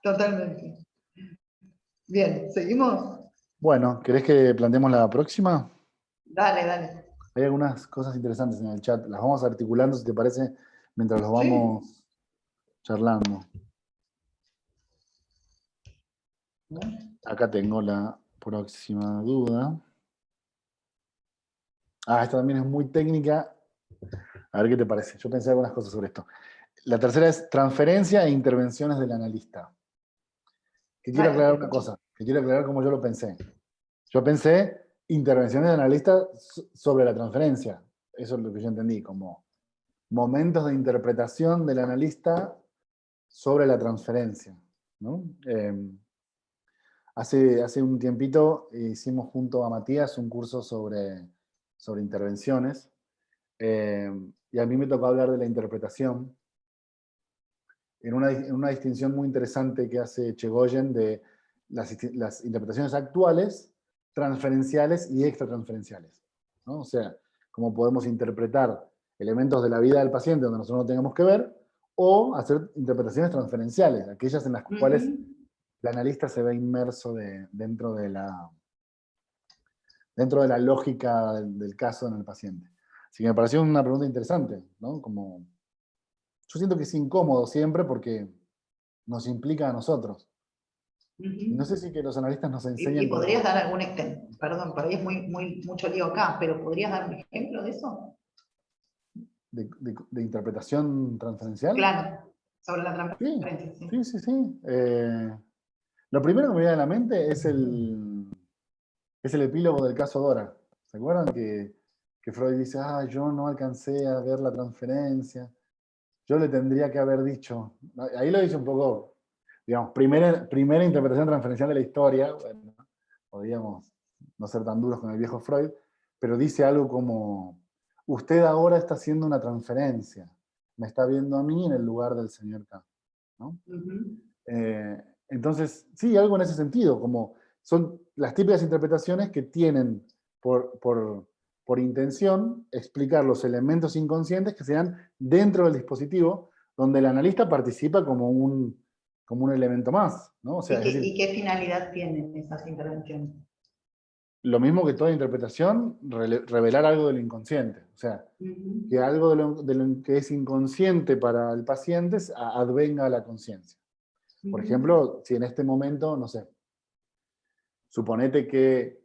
S2: totalmente. Bien, ¿seguimos?
S1: Bueno, ¿querés que planteemos la próxima?
S2: Dale, dale.
S1: Hay algunas cosas interesantes en el chat. Las vamos articulando, si te parece, mientras los
S2: Sí.
S1: vamos charlando. Acá tengo la próxima duda. Ah, esta también es muy técnica. A ver qué te parece. Yo pensé algunas cosas sobre esto. La tercera es transferencia e intervenciones del analista. Que quiero
S2: Dale, te
S1: aclarar una
S2: escucho.
S1: cosa, que quiero aclarar cómo yo lo pensé. Yo pensé intervenciones del analista sobre la transferencia. Eso es lo que yo entendí, como momentos de interpretación del analista sobre la transferencia, ¿no? Hace un tiempito hicimos junto a Matías un curso sobre intervenciones, y a mí me tocó hablar de la interpretación en una distinción muy interesante que hace Chegoyen de las interpretaciones actuales, transferenciales y extratransferenciales, ¿no? O sea, cómo podemos interpretar elementos de la vida del paciente donde nosotros no tengamos que ver, o hacer interpretaciones transferenciales, aquellas en las cuales
S2: Ujú.
S1: el analista se ve inmerso dentro de la lógica del caso en el paciente. Así que me pareció una pregunta interesante, ¿no? Como, yo siento que es incómodo siempre porque nos implica a nosotros. Y no sé
S2: Ujú.
S1: si que los analistas nos
S2: ¿Y
S1: enseñan
S2: podrías
S1: como
S2: dar algún perdón, por ahí es mucho lío acá, pero podrías dar un ejemplo de eso?
S1: de interpretación transferencial?
S2: Claro, sobre la
S1: Sí,
S2: transferencia, sí.
S1: sí, sí, sí. Lo primero que me viene a la mente es el epílogo del caso Dora. ¿Se acuerdan que Freud dice, ah, yo no alcancé a ver la transferencia? Yo le tendría que haber dicho. Ahí lo dice un poco, digamos, primera interpretación transferencial de la historia. Bueno, podríamos no ser tan duros con el viejo Freud, pero dice algo como, usted ahora está haciendo una transferencia, me está viendo a mí en el lugar del señor K, ¿no?
S2: Ujú.
S1: Entonces, sí, algo en ese sentido, como son las típicas interpretaciones que tienen por intención explicar los elementos inconscientes que se dan dentro del dispositivo, donde el analista participa como un elemento más, ¿no? O sea, es decir,
S2: Y qué finalidad tienen esas intervenciones?
S1: lo mismo que toda interpretación, revelar algo del inconsciente. O sea, que
S2: Ujú.
S1: algo de lo que es inconsciente para el paciente advenga a la conciencia. Por
S2: Ujú.
S1: ejemplo, si en este momento, no sé, suponete que,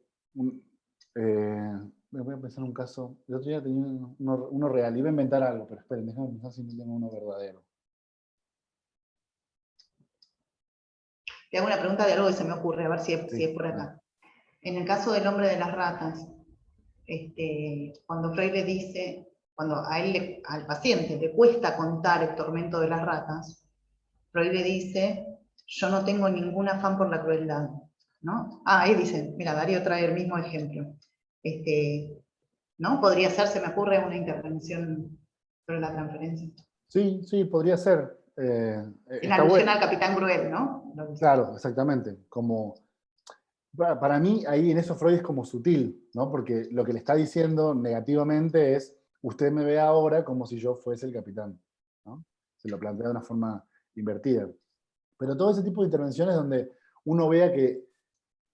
S1: me voy a pensar un caso, el otro día tenía uno real, iba a inventar algo, pero esperen, déjame pensar si no tengo uno verdadero.
S2: Te hago una pregunta de algo que se me ocurre, a ver si
S1: Sí,
S2: es por
S1: dale.
S2: acá. En el caso del hombre de las ratas, cuando Freud le dice, cuando al paciente le cuesta contar el tormento de las ratas, Freud le dice, yo no tengo ningún afán por la crueldad, ¿no? Ah, ahí dice, mira, Darío trae el mismo ejemplo. ¿no? Podría ser, se me ocurre, una intervención sobre la transferencia.
S1: Sí, sí, podría ser.
S2: En
S1: Está
S2: alusión
S1: bueno.
S2: al capitán Gruel, ¿no?
S1: Claro, exactamente. Para mí, ahí en eso Freud es como sutil, ¿no? Porque lo que le está diciendo negativamente es, usted me ve ahora como si yo fuese el capitán, ¿no? Se lo plantea de una forma invertida. Pero todo ese tipo de intervenciones donde uno vea que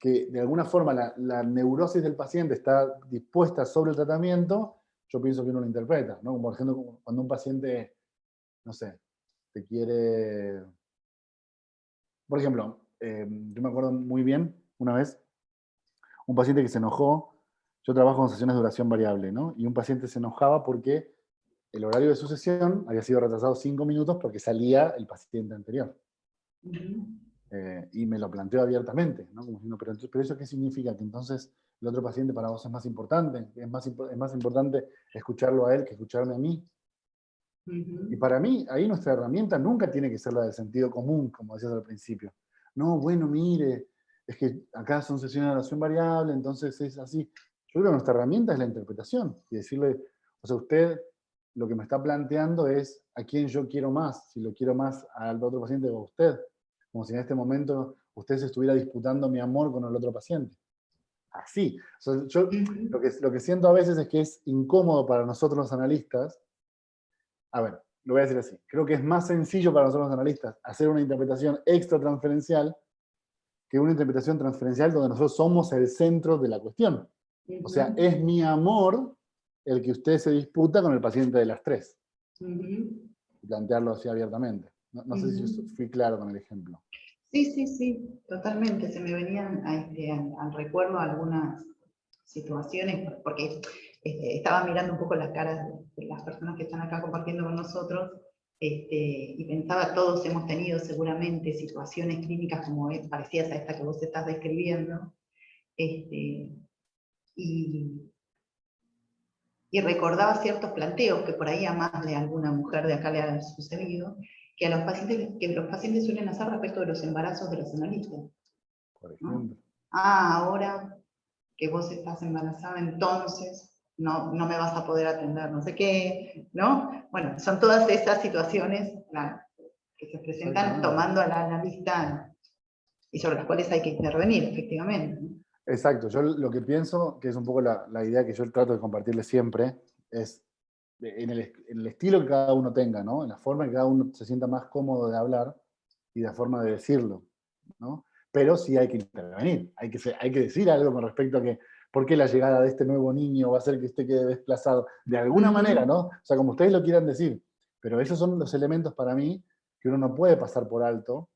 S1: de alguna forma la neurosis del paciente está dispuesta sobre el tratamiento, yo pienso que uno lo interpreta, ¿no? Como por ejemplo, cuando un paciente, no sé, te quiere... Por ejemplo, yo me acuerdo muy bien una vez, un paciente que se enojó, yo trabajo en sesiones de duración variable, ¿no? Y un paciente se enojaba porque el horario de su sesión había sido retrasado 5 minutos porque salía el paciente anterior. Y me lo planteó abiertamente, ¿no? Como diciendo, pero ¿eso qué significa? Que entonces el otro paciente para vos es más importante, es más importante escucharlo a él que escucharme a mí. Y para mí, ahí nuestra herramienta nunca tiene que ser la del sentido común, como decías al principio. No, bueno, mire, es que acá son sesiones de oración variable, entonces es así. Yo creo que nuestra herramienta es la interpretación y decirle, o sea, usted lo que me está planteando es a quién yo quiero más, si lo quiero más al otro paciente o a usted, como si en este momento usted se estuviera disputando mi amor con el otro paciente. Así. O sea, yo lo que siento a veces es que es incómodo para nosotros los analistas. A ver, lo voy a decir así. Creo que es más sencillo para nosotros los analistas hacer una interpretación extra transferencial que una interpretación transferencial donde nosotros somos el centro de la cuestión. O sea, es mi amor el que usted se disputa con el paciente de las 3. Plantearlo así abiertamente. No sé si yo fui claro con el ejemplo.
S2: Sí, sí, sí, totalmente. Se me venían al recuerdo algunas situaciones, porque estaba mirando un poco las caras de las personas que están acá compartiendo con nosotros, y pensaba, todos hemos tenido seguramente situaciones clínicas como parecidas a esta que vos estás describiendo, y recordaba ciertos planteos que por ahí a más de alguna mujer de acá le han sucedido, que los pacientes suelen hacer respecto de los embarazos de los analistas.
S1: Por ejemplo.
S2: ¿No? Ahora que vos estás embarazada, entonces no me vas a poder atender no sé qué, ¿no? Bueno, son todas esas situaciones que se presentan tomando al analista y sobre las cuales hay que intervenir, efectivamente.
S1: Exacto, yo lo que pienso, que es un poco la idea que yo trato de compartirle siempre, es en el estilo que cada uno tenga, ¿no? En la forma en que cada uno se sienta más cómodo de hablar y la forma de decirlo, ¿no? Pero sí hay que intervenir, hay que decir algo con respecto a que por qué la llegada de este nuevo niño va a hacer que usted quede desplazado, de alguna manera, ¿no? O sea, como ustedes lo quieran decir, pero esos son los elementos para mí que uno no puede pasar por alto,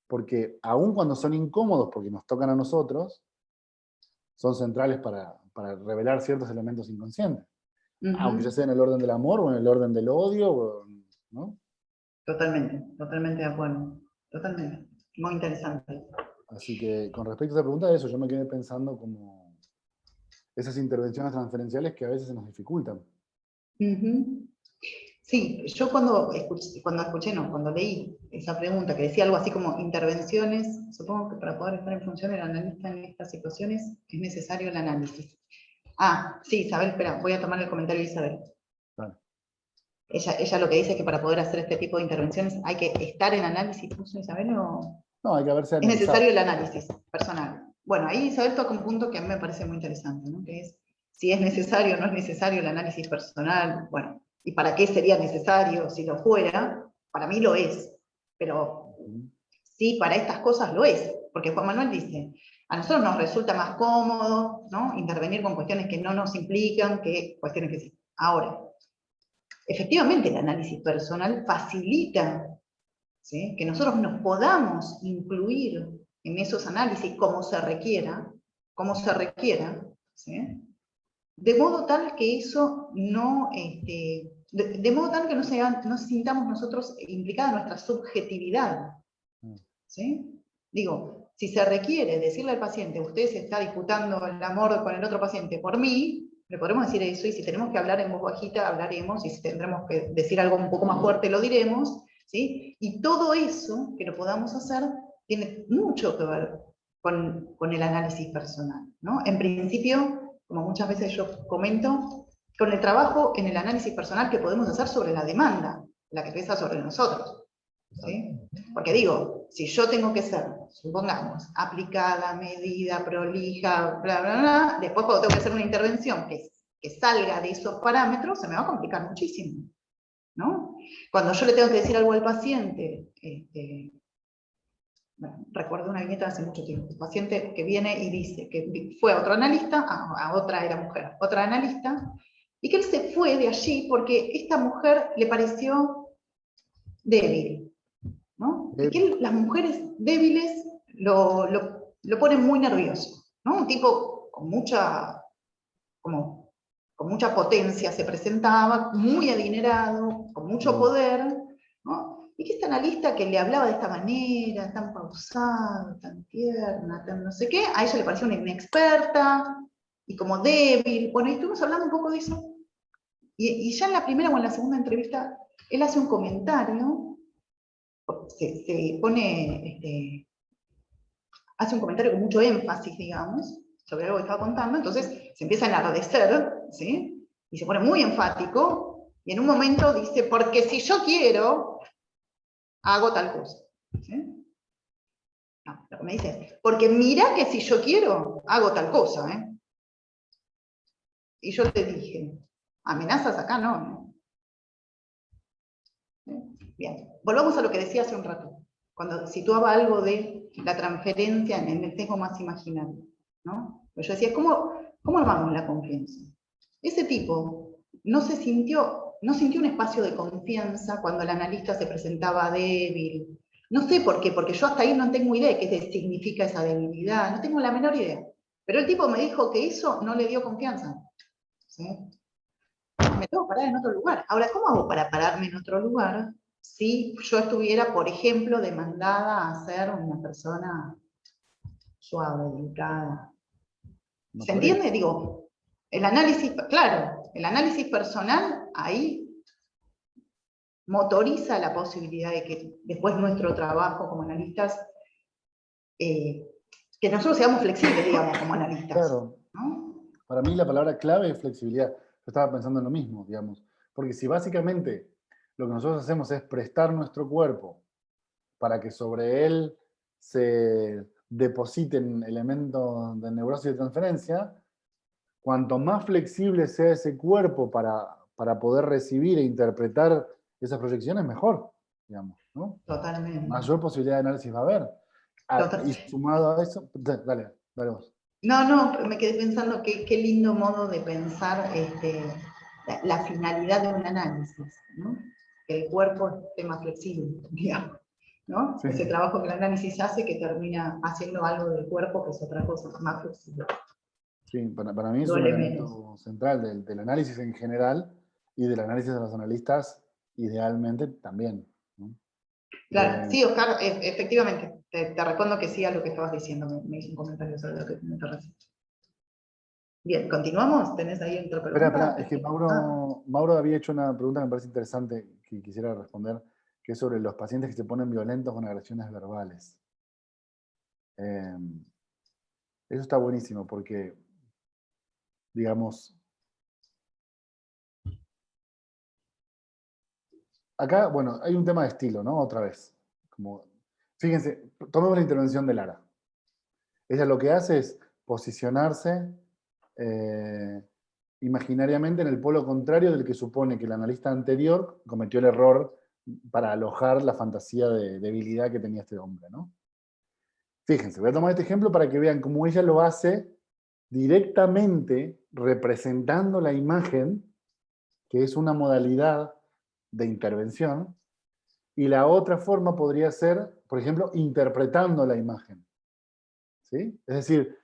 S1: porque aun cuando son incómodos porque nos tocan a nosotros, son centrales para revelar ciertos elementos inconscientes. Aunque ya sea en el orden del amor o en el orden del odio, ¿no?
S2: Totalmente, totalmente de acuerdo. Totalmente. Muy interesante.
S1: Así que con respecto a esa pregunta, eso, yo me quedé pensando como esas intervenciones transferenciales que a veces se nos dificultan.
S2: Sí, yo cuando leí esa pregunta que decía algo así como intervenciones, supongo que para poder estar en función del analista en estas situaciones es necesario el análisis. Sí, Isabel, espera, voy a tomar el comentario de Isabel.
S1: Vale.
S2: Ella lo que dice es que para poder hacer este tipo de intervenciones hay que estar en análisis, ¿puso Isabel o...?
S1: No, hay que haberse
S2: Es
S1: analizado.
S2: necesario el análisis personal. Bueno, ahí Isabel toca un punto que a mí me parece muy interesante, ¿no? Que es si es necesario o no es necesario el análisis personal, bueno, y para qué sería necesario si lo fuera, para mí lo es, pero sí, para estas cosas lo es, porque Juan Manuel dice, a nosotros nos resulta más cómodo, ¿no? Intervenir con cuestiones que no nos implican que cuestiones que sí. Ahora, efectivamente el análisis personal facilita, ¿sí?, que nosotros nos podamos incluir en esos análisis como se requiera, ¿sí?, de modo tal que eso no, de modo tal que no sintamos nosotros implicada nuestra subjetividad, ¿sí? Digo, si se requiere decirle al paciente, usted se está disputando el amor con el otro paciente por mí, le podemos decir eso, y si tenemos que hablar en voz bajita, hablaremos, y si tendremos que decir algo un poco más fuerte, lo diremos, ¿sí? Y todo eso que lo podamos hacer tiene mucho que ver con el análisis personal, ¿no? En principio, como muchas veces yo comento, con el trabajo en el análisis personal que podemos hacer sobre la demanda, la que pesa sobre nosotros. ¿Sí? Porque digo, si yo tengo que ser, supongamos, aplicada, medida, prolija, bla, bla, bla, después cuando tengo que hacer una intervención que salga de esos parámetros, se me va a complicar muchísimo, ¿no? Cuando yo le tengo que decir algo al paciente, bueno, recuerdo una viñeta hace mucho tiempo, un paciente que viene y dice que fue a otro analista, a otra era mujer, otra analista, y que él se fue de allí porque esta mujer le pareció débil, ¿no? Y que las mujeres débiles lo ponen muy nervioso, ¿no? Un tipo con mucha potencia se presentaba, muy adinerado, con mucho poder, ¿no? Y que esta analista que le hablaba de esta manera, tan pausada, tan tierna, tan no sé qué, a ella le parecía una inexperta y como débil. Bueno, y estuvimos hablando un poco de eso. Y ya en la primera o en la segunda entrevista, él hace un comentario, se pone, hace un comentario con mucho énfasis, digamos, sobre algo que estaba contando, entonces se empieza a enardecer, ¿sí? Y se pone muy enfático, y en un momento dice, porque si yo quiero, hago tal cosa. ¿Sí? No, lo que me dice es, porque mira que si yo quiero, hago tal cosa, ¿eh? Y yo te dije, amenazas acá no. Bien, volvamos a lo que decía hace un rato, cuando situaba algo de la transferencia en el tema más imaginario, ¿no? Pues yo decía, ¿cómo armamos la confianza? Ese tipo no sintió un espacio de confianza cuando el analista se presentaba débil. No sé por qué, porque yo hasta ahí no tengo idea de qué significa esa debilidad, no tengo la menor idea. Pero el tipo me dijo que eso no le dio confianza. ¿Sí? Me tengo que parar en otro lugar. Ahora, ¿cómo hago para pararme en otro lugar si yo estuviera, por ejemplo, demandada a ser una persona suave, delicada?
S1: No
S2: ¿Se
S1: podría.
S2: entiende? Digo, el análisis, claro, el análisis personal ahí motoriza la posibilidad de que después nuestro trabajo como analistas, que nosotros seamos flexibles, digamos, como analistas.
S1: Claro.
S2: ¿No?
S1: Para mí la palabra clave es flexibilidad. Yo estaba pensando en lo mismo, digamos. Porque si básicamente lo que nosotros hacemos es prestar nuestro cuerpo para que sobre él se depositen elementos de neurosis y de transferencia, cuanto más flexible sea ese cuerpo para poder recibir e interpretar esas proyecciones, mejor, digamos, ¿no?
S2: Totalmente.
S1: Mayor posibilidad de análisis va a haber. Y sumado a eso, dale vos.
S2: No, me quedé pensando qué lindo modo de pensar la finalidad de un análisis, ¿no? Que el cuerpo esté más flexible, digamos, ¿no?
S1: Sí.
S2: Ese trabajo que el análisis hace que termina haciendo algo del cuerpo que es otra cosa, más flexible.
S1: Sí, para mí es un
S2: Duele
S1: elemento
S2: menos.
S1: central del análisis en general y del análisis de los analistas, idealmente también, ¿no?
S2: Claro, sí, Oscar, efectivamente, te respondo que sí a lo que estabas diciendo, me hizo un comentario sobre lo que me recién. Bien, ¿continuamos? ¿Tenés ahí otra pregunta?
S1: Espera, es que Mauro había hecho una pregunta que me parece interesante que quisiera responder, que es sobre los pacientes que se ponen violentos con agresiones verbales. Eso está buenísimo porque, digamos, acá, bueno, hay un tema de estilo, ¿no? Otra vez. Como, fíjense, tomemos la intervención de Lara. Ella lo que hace es posicionarse imaginariamente en el polo contrario del que supone que el analista anterior cometió el error para alojar la fantasía de debilidad que tenía este hombre, ¿no? Fíjense, voy a tomar este ejemplo para que vean cómo ella lo hace directamente representando la imagen, que es una modalidad de intervención, y la otra forma podría ser, por ejemplo, interpretando la imagen. ¿Sí? Es decir,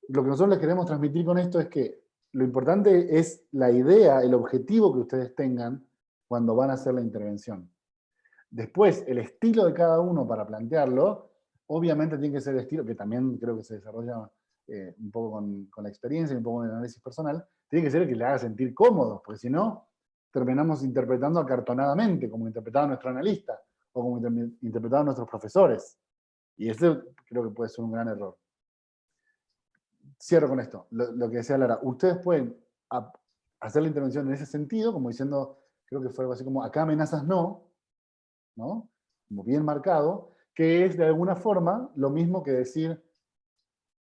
S1: lo que nosotros les queremos transmitir con esto es que lo importante es la idea, el objetivo que ustedes tengan cuando van a hacer la intervención. Después, el estilo de cada uno para plantearlo, obviamente tiene que ser el estilo, que también creo que se desarrolla un poco con la experiencia y un poco con el análisis personal, tiene que ser el que le haga sentir cómodo, porque si no, terminamos interpretando acartonadamente, como interpretaba nuestro analista, o como interpretaban nuestros profesores. Y ese creo que puede ser un gran error. cierro con esto, lo que decía Lara, ustedes pueden hacer la intervención en ese sentido, como diciendo, creo que fue algo así como, acá amenazas no, ¿no? Como bien marcado, que es de alguna forma lo mismo que decir,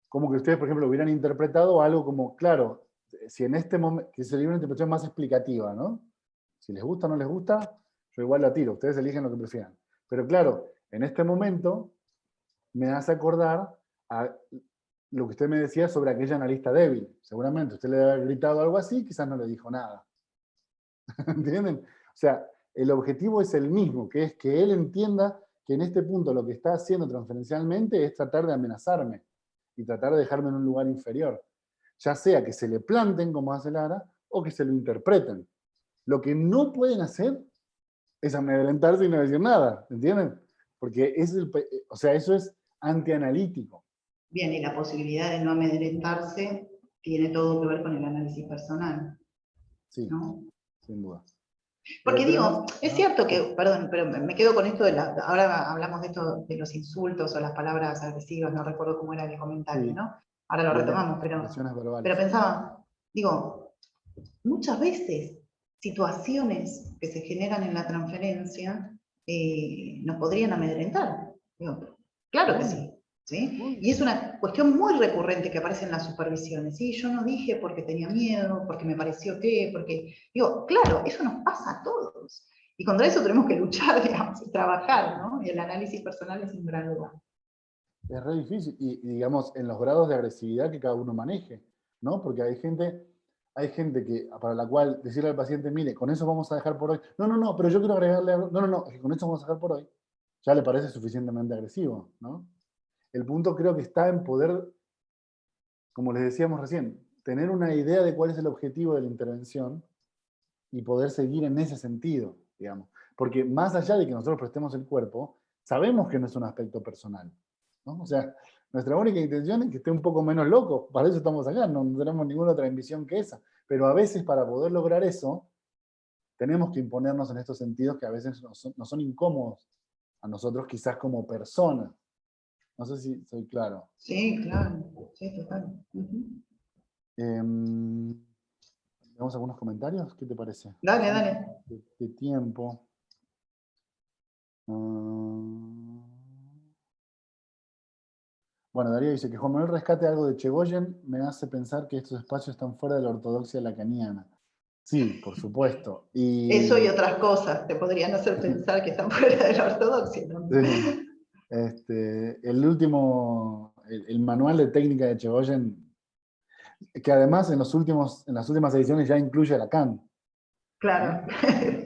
S1: como que ustedes, por ejemplo, hubieran interpretado algo como, claro, si en este momento, que sería una interpretación más explicativa, ¿no? Si les gusta o no les gusta, yo igual la tiro, ustedes eligen lo que prefieran. Pero claro, en este momento me hace acordar a lo que usted me decía sobre aquella analista débil. Seguramente usted le había gritado algo así, quizás no le dijo nada. ¿Entienden? O sea, el objetivo es el mismo, que es que él entienda que en este punto lo que está haciendo transferencialmente es tratar de amenazarme y tratar de dejarme en un lugar inferior. Ya sea que se le planten, como hace Lara, o que se lo interpreten. Lo que no pueden hacer es amedrentarse y no decir nada, ¿entienden? Porque o sea, eso es antianalítico.
S2: Bien, y la posibilidad de no amedrentarse tiene todo que ver con el análisis personal,
S1: Sí,
S2: ¿no?
S1: sin duda.
S2: Porque
S1: Pero
S2: digo,
S1: no,
S2: es cierto que, perdón, pero me quedo con esto ahora hablamos de esto, de los insultos o las palabras agresivas, no recuerdo cómo era el comentario,
S1: sí,
S2: ¿no? Ahora lo retomamos,
S1: agresiones
S2: pero
S1: verbales.
S2: pensaba, digo, muchas veces situaciones que se generan en la transferencia nos podrían amedrentar. Digo, claro que
S1: Obvio,
S2: sí, ¿sí?
S1: obvio.
S2: Y es una cuestión muy recurrente que aparece en las supervisiones. Sí, yo no dije porque tenía miedo, porque me pareció que, porque... Digo, claro, eso nos pasa a todos. Y contra eso tenemos que luchar, digamos, y trabajar, ¿no? Y el análisis personal es un gran lugar.
S1: Es re difícil. Y, digamos, en los grados de agresividad que cada uno maneje, ¿no? Porque hay gente que, para la cual decirle al paciente, mire, con eso vamos a dejar por hoy. No, no, no, pero yo quiero agregarle algo. No, no, no, es que con eso vamos a dejar por hoy. Ya le parece suficientemente agresivo, ¿no? El punto creo que está en poder, como les decíamos recién, tener una idea de cuál es el objetivo de la intervención y poder seguir en ese sentido, digamos. Porque más allá de que nosotros prestemos el cuerpo, sabemos que no es un aspecto personal, ¿no? O sea, nuestra única intención es que esté un poco menos loco, para eso estamos acá, no tenemos ninguna otra ambición que esa. Pero a veces para poder lograr eso, tenemos que imponernos en estos sentidos que a veces nos son incómodos a nosotros quizás como personas. No sé si soy claro.
S2: Sí, claro, sí, total.
S1: Veamos algunos comentarios, ¿qué te parece?
S2: Dale,
S1: Así
S2: dale.
S1: de tiempo. Bueno, Darío dice que Juan Manuel rescate algo de Chegoyen me hace pensar que estos espacios están fuera de la ortodoxia lacaniana. Sí, por supuesto.
S2: Eso y
S1: Y
S2: otras cosas te podrían hacer pensar que están fuera de la ortodoxia, ¿no?
S1: sí, el último, el manual de técnica de Chegoyen, que además en las últimas ediciones ya incluye a Lacan, ¿no?
S2: Claro.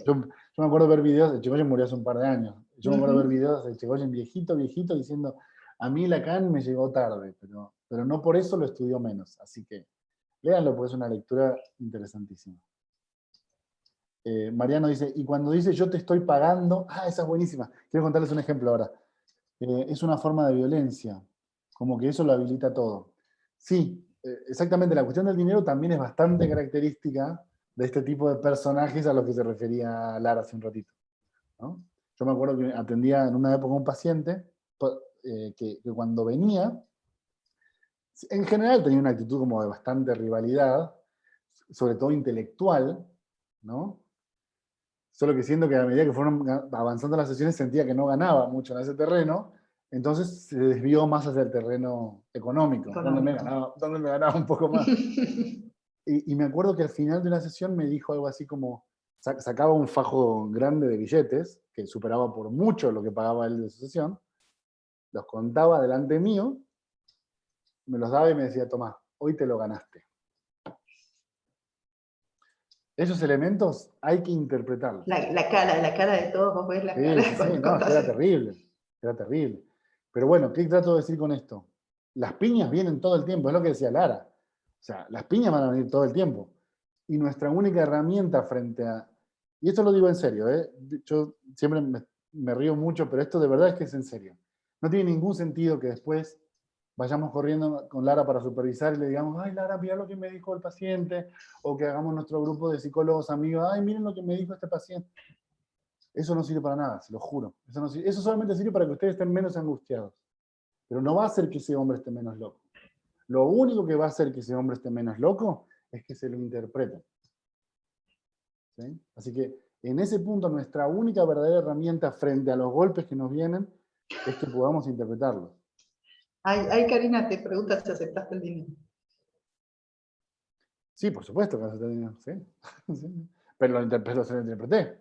S1: Yo me acuerdo ver videos, de Chegoyen murió hace un par de años, yo me acuerdo ver
S2: Ujú.
S1: videos de Chegoyen viejito, viejito, diciendo, a mí Lacan me llegó tarde, pero no por eso lo estudió menos. Así que léanlo, porque es una lectura interesantísima. Mariano dice, y cuando dice yo te estoy pagando, esa es buenísima. Quiero contarles un ejemplo ahora. Es una forma de violencia, como que eso lo habilita todo. Sí, exactamente, la cuestión del dinero también es bastante característica de este tipo de personajes a los que se refería Lara hace un ratito, ¿no? Yo me acuerdo que atendía en una época a un paciente que cuando venía, en general tenía una actitud como de bastante rivalidad, sobre todo intelectual, ¿no? Solo que siento que a medida que fueron avanzando las sesiones sentía que no ganaba mucho en ese terreno, entonces se desvió más hacia el terreno económico,
S2: Económico.
S1: donde me ganaba un poco más. Y me acuerdo que al final de una sesión me dijo algo así como, sacaba un fajo grande de billetes, que superaba por mucho lo que pagaba él de su sesión, los contaba delante mío, me los daba y me decía, Tomás, hoy te lo ganaste. Esos elementos hay que interpretarlos.
S2: La cara de todos, vos ves la cara
S1: Sí, sí, sí,
S2: cuando
S1: no, es que
S2: contás
S1: era
S2: eso.
S1: terrible, era terrible. Pero bueno, ¿qué trato de decir con esto? Las piñas vienen todo el tiempo, es lo que decía Lara. O sea, las piñas van a venir todo el tiempo. Y nuestra única herramienta frente a... Y esto lo digo en serio, ¿eh? Yo siempre me río mucho, pero esto de verdad es que es en serio. No tiene ningún sentido que después vayamos corriendo con Lara para supervisar y le digamos, ay Lara, mira lo que me dijo el paciente, o que hagamos nuestro grupo de psicólogos amigos, ay, miren lo que me dijo este paciente. Eso no sirve para nada, se lo juro. Eso solamente sirve para que ustedes estén menos angustiados. Pero no va a hacer que ese hombre esté menos loco. Lo único que va a hacer que ese hombre esté menos loco es que se lo interprete. ¿Sí? Así que en ese punto nuestra única verdadera herramienta frente a los golpes que nos vienen es que podamos interpretarlos.
S2: Ay, Karina te pregunta si aceptaste el dinero.
S1: Sí, por supuesto que acepté el dinero, sí. Sí. Pero se lo interpreté.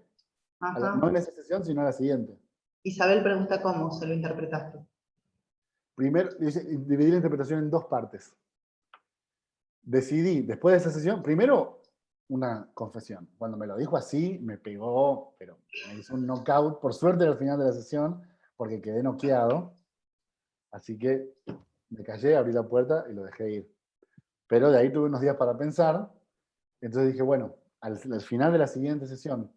S2: Ajá.
S1: No en esa sesión, sino a la siguiente.
S2: Isabel pregunta cómo se lo interpretaste.
S1: Primero, dividí la interpretación en dos partes. Decidí, después de esa sesión, primero una confesión. Cuando me lo dijo así, me pegó, pero me hizo un knockout, por suerte al final de la sesión, porque quedé noqueado. Así que me callé, abrí la puerta y lo dejé ir. Pero de ahí tuve unos días para pensar. Entonces dije, bueno, al final de la siguiente sesión,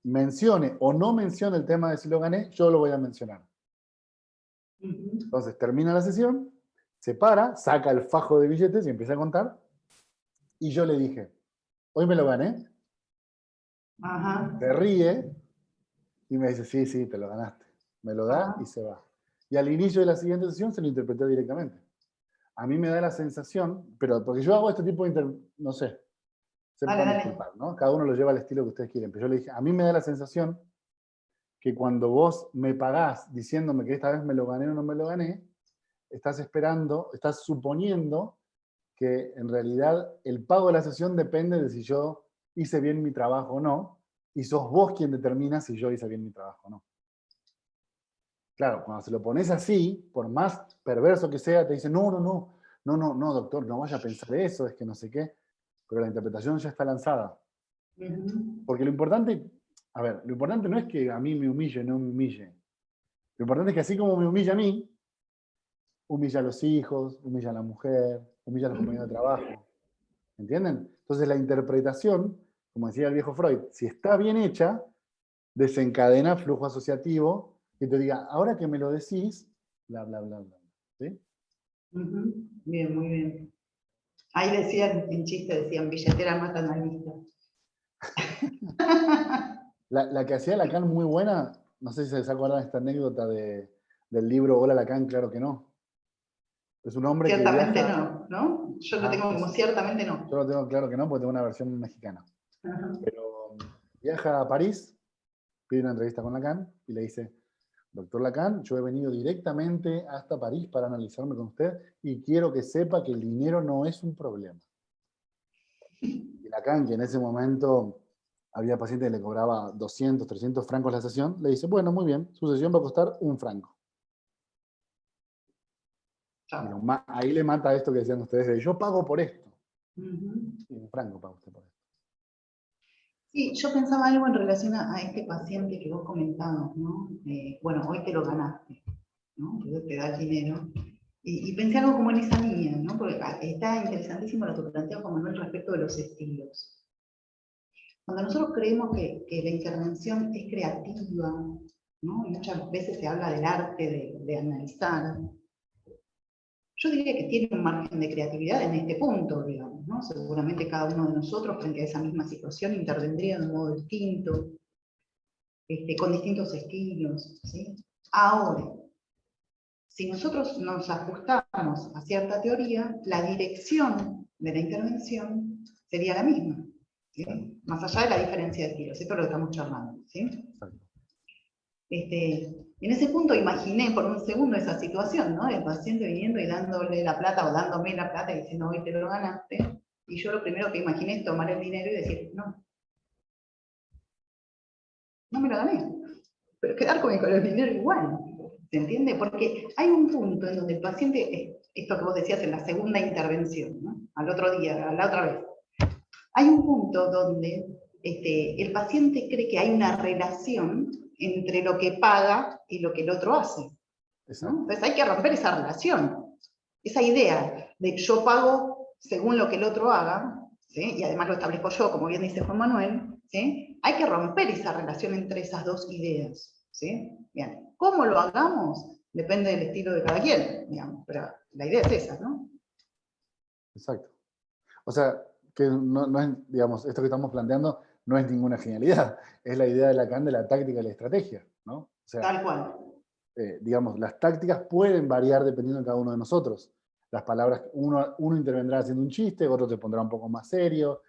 S1: mencione o no mencione el tema de si lo gané, yo lo voy a mencionar. Entonces termina la sesión, se para, saca el fajo de billetes y empieza a contar. Y yo le dije, hoy me lo gané.
S2: Ajá.
S1: Se ríe y me dice, sí, sí, te lo ganaste. Me lo da y se va. Y al inicio de la siguiente sesión se lo interpreté directamente. A mí me da la sensación, pero porque yo hago este tipo de, no sé, se pueden disculpar, ¿no? Cada uno lo lleva al estilo que ustedes quieren. Pero yo le dije, a mí me da la sensación que cuando vos me pagás diciéndome que esta vez me lo gané o no me lo gané, estás esperando, estás suponiendo que en realidad el pago de la sesión depende de si yo hice bien mi trabajo o no, y sos vos quien determina si yo hice bien mi trabajo o no. Claro, cuando se lo pones así, por más perverso que sea, te dice, no, doctor, no vaya a pensar eso, es que no sé qué, pero la interpretación ya está lanzada. Porque lo importante, a ver, lo importante no es que a mí me humille o no me humille. Lo importante es que así como me humilla a mí, humilla a los hijos, humilla a la mujer, humilla a los compañeros de trabajo. ¿Entienden? Entonces la interpretación, como decía el viejo Freud, si está bien hecha, desencadena flujo asociativo que te diga, ahora que me lo decís, bla, bla, bla, bla. ¿Sí?
S2: Bien, muy bien. Ahí decían, en chiste, decían, billetera mata analista.
S1: La que hacía Lacan muy buena, no sé si se acuerdan de esta anécdota del libro Hola Lacan, claro que no. Es un hombre que
S2: Ciertamente
S1: viaja...
S2: no, ¿no? Yo lo tengo como ciertamente no.
S1: Yo lo tengo claro que no, porque tengo una versión mexicana. Pero viaja a París, pide una entrevista con Lacan y le dice, doctor Lacan, yo he venido directamente hasta París para analizarme con usted y quiero que sepa que el dinero no es un problema. Y Lacan, que en ese momento había pacientes que le cobraba 200, 300 francos la sesión, le dice, bueno, muy bien, su sesión va a costar un franco. Y ahí le mata esto que decían ustedes, de yo pago por esto. Y un franco paga usted por esto.
S2: Sí, yo pensaba algo en relación a este paciente que vos comentabas, ¿no? Bueno, hoy te lo ganaste, ¿no? Porque te da el dinero. Y pensé algo como en esa línea, ¿no? Porque está interesantísimo lo que plantea Juan Manuel respecto de los estilos. Cuando nosotros creemos que la intervención es creativa, ¿no? Y muchas veces se habla del arte de analizar. Yo diría que tiene un margen de creatividad en este punto, digamos, ¿no? Seguramente cada uno de nosotros frente a esa misma situación intervendría de un modo distinto, con distintos estilos, ¿sí? Ahora, si nosotros nos ajustamos a cierta teoría, la dirección de la intervención sería la misma, ¿sí? Claro. Más allá de la diferencia de estilos, esto es lo que estamos charlando, ¿sí? En ese punto imaginé por un segundo esa situación, ¿no? El paciente viniendo y dándole la plata o dándome la plata y diciendo, hoy te lo ganaste, y yo lo primero que imaginé es tomar el dinero y decir, no, no me lo gané, pero quedar con el dinero igual, ¿se entiende? Porque hay un punto en donde el paciente, esto que vos decías en la segunda intervención, ¿no? Al otro día, a la otra vez, hay un punto donde el paciente cree que hay una relación entre lo que paga y lo que el otro hace, ¿no? Entonces hay que romper esa relación, esa idea de yo pago según lo que el otro haga, ¿sí? Y además lo establezco yo, como bien dice Juan Manuel, ¿sí? Hay que romper esa relación entre esas dos ideas, ¿sí? Bien, ¿cómo lo hagamos? Depende del estilo de cada quien, digamos, pero la idea es esa, ¿no?
S1: Exacto. O sea, que no es, digamos, esto que estamos planteando no es ninguna genialidad, es la idea de Lacan de la táctica y la estrategia, ¿no? O sea,
S2: tal cual.
S1: Digamos, las tácticas pueden variar dependiendo de cada uno de nosotros. las palabras, uno intervendrá haciendo un chiste, otro te pondrá un poco más serio,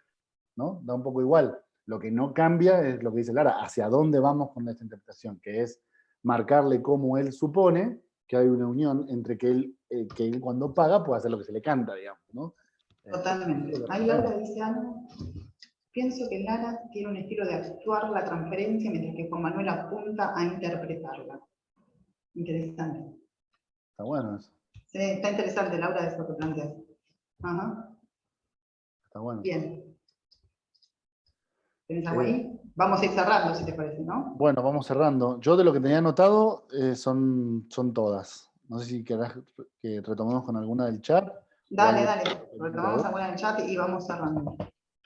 S1: ¿no? Da un poco igual. Lo que no cambia es lo que dice Lara, hacia dónde vamos con esta interpretación, que es marcarle cómo él supone que hay una unión entre que él cuando paga puede hacer lo que se le canta, digamos, ¿no?
S2: Totalmente. Ahí Laura dice algo. Pienso que Lara tiene un estilo de actuar la transferencia, mientras que Juan Manuel apunta a interpretarla. Interesante.
S1: Está bueno eso.
S2: Sí, está interesante, Laura, eso que planteas. Ajá.
S1: Está bueno.
S2: Bien. ¿Tenés algo ahí? Vamos a ir cerrando, si te parece, ¿no?
S1: Bueno, vamos cerrando. Yo de lo que tenía anotado son todas. No sé si querás que retomemos con alguna del chat.
S2: Dale, dale. Retomamos alguna en el chat y vamos cerrando.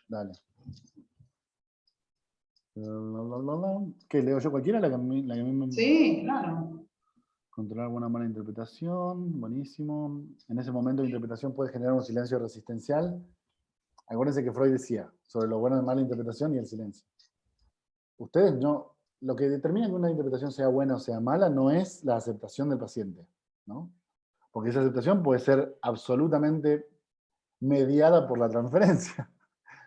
S1: Dale. ¿Qué leo yo cualquiera? La que a mí me...
S2: Sí, claro.
S1: Controlar buena mala interpretación, buenísimo. En ese momento de interpretación puede generar un silencio resistencial. Acuérdense que Freud decía sobre lo bueno de mala interpretación y el silencio. Ustedes no, lo que determina que una interpretación sea buena o sea mala no es la aceptación del paciente, ¿no? Porque esa aceptación puede ser absolutamente mediada por la transferencia.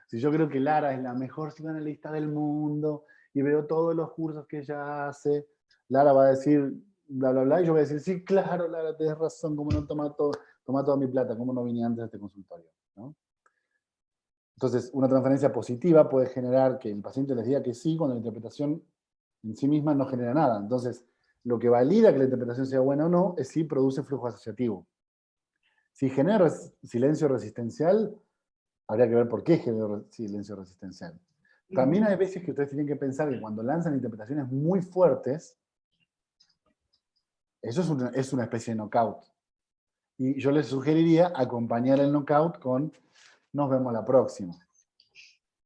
S1: Si yo creo que Lara es la mejor psicoanalista del mundo y veo todos los cursos que ella hace, Lara va a decir bla, bla, bla, y yo voy a decir, sí, claro, Lara, tienes razón, cómo no toma toda mi plata, cómo no vine antes de este consultorio, ¿no? Entonces, una transferencia positiva puede generar que el paciente les diga que sí, cuando la interpretación en sí misma no genera nada. Entonces, lo que valida que la interpretación sea buena o no es si produce flujo asociativo. Si genera silencio resistencial, habría que ver por qué genera silencio resistencial. También hay veces que ustedes tienen que pensar que cuando lanzan interpretaciones muy fuertes, eso es una especie de knockout. Y yo les sugeriría acompañar el knockout con nos vemos la próxima.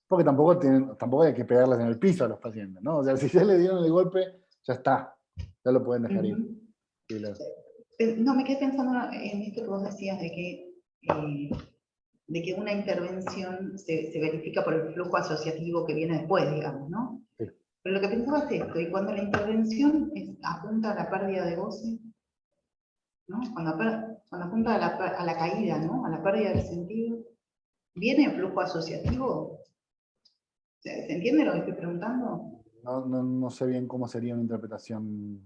S1: Porque tampoco hay que pegarles en el piso a los pacientes, ¿no? O sea, si ya le dieron el golpe, ya está. Ya lo pueden dejar ir. Sí,
S2: no, me quedé pensando en esto que vos decías de que una intervención se verifica por el flujo asociativo que viene después, digamos, ¿no?
S1: Sí.
S2: Pero lo que pensaba es esto, y cuando la intervención apunta a la pérdida de goce, ¿no? Cuando apunta a la caída, ¿no? A la pérdida del sentido, ¿viene el flujo asociativo? ¿Se entiende lo que estoy preguntando?
S1: No sé bien cómo sería una interpretación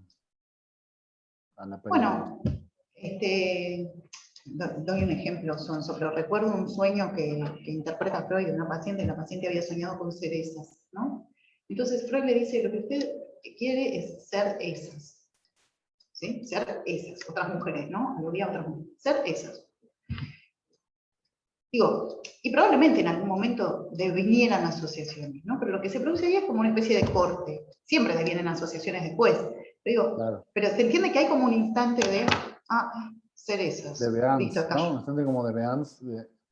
S1: a la pérdida.
S2: Bueno, doy un ejemplo sonso, pero recuerdo un sueño que interpreta Freud de una paciente, y la paciente había soñado con ser esas, ¿no? Entonces Freud le dice, lo que usted quiere es ser esas, ¿sí? Ser esas, otras mujeres, ¿no? Aludía a otras mujeres, ser esas. Digo, y probablemente en algún momento devinieran asociaciones, ¿no? Pero lo que se produce ahí es como una especie de corte. Siempre devienen asociaciones después. Pero,
S1: Claro.
S2: pero se entiende que hay como un instante de, cerezas.
S1: De Beans,
S2: Listo, acá.
S1: ¿no? Bastante como de Beans.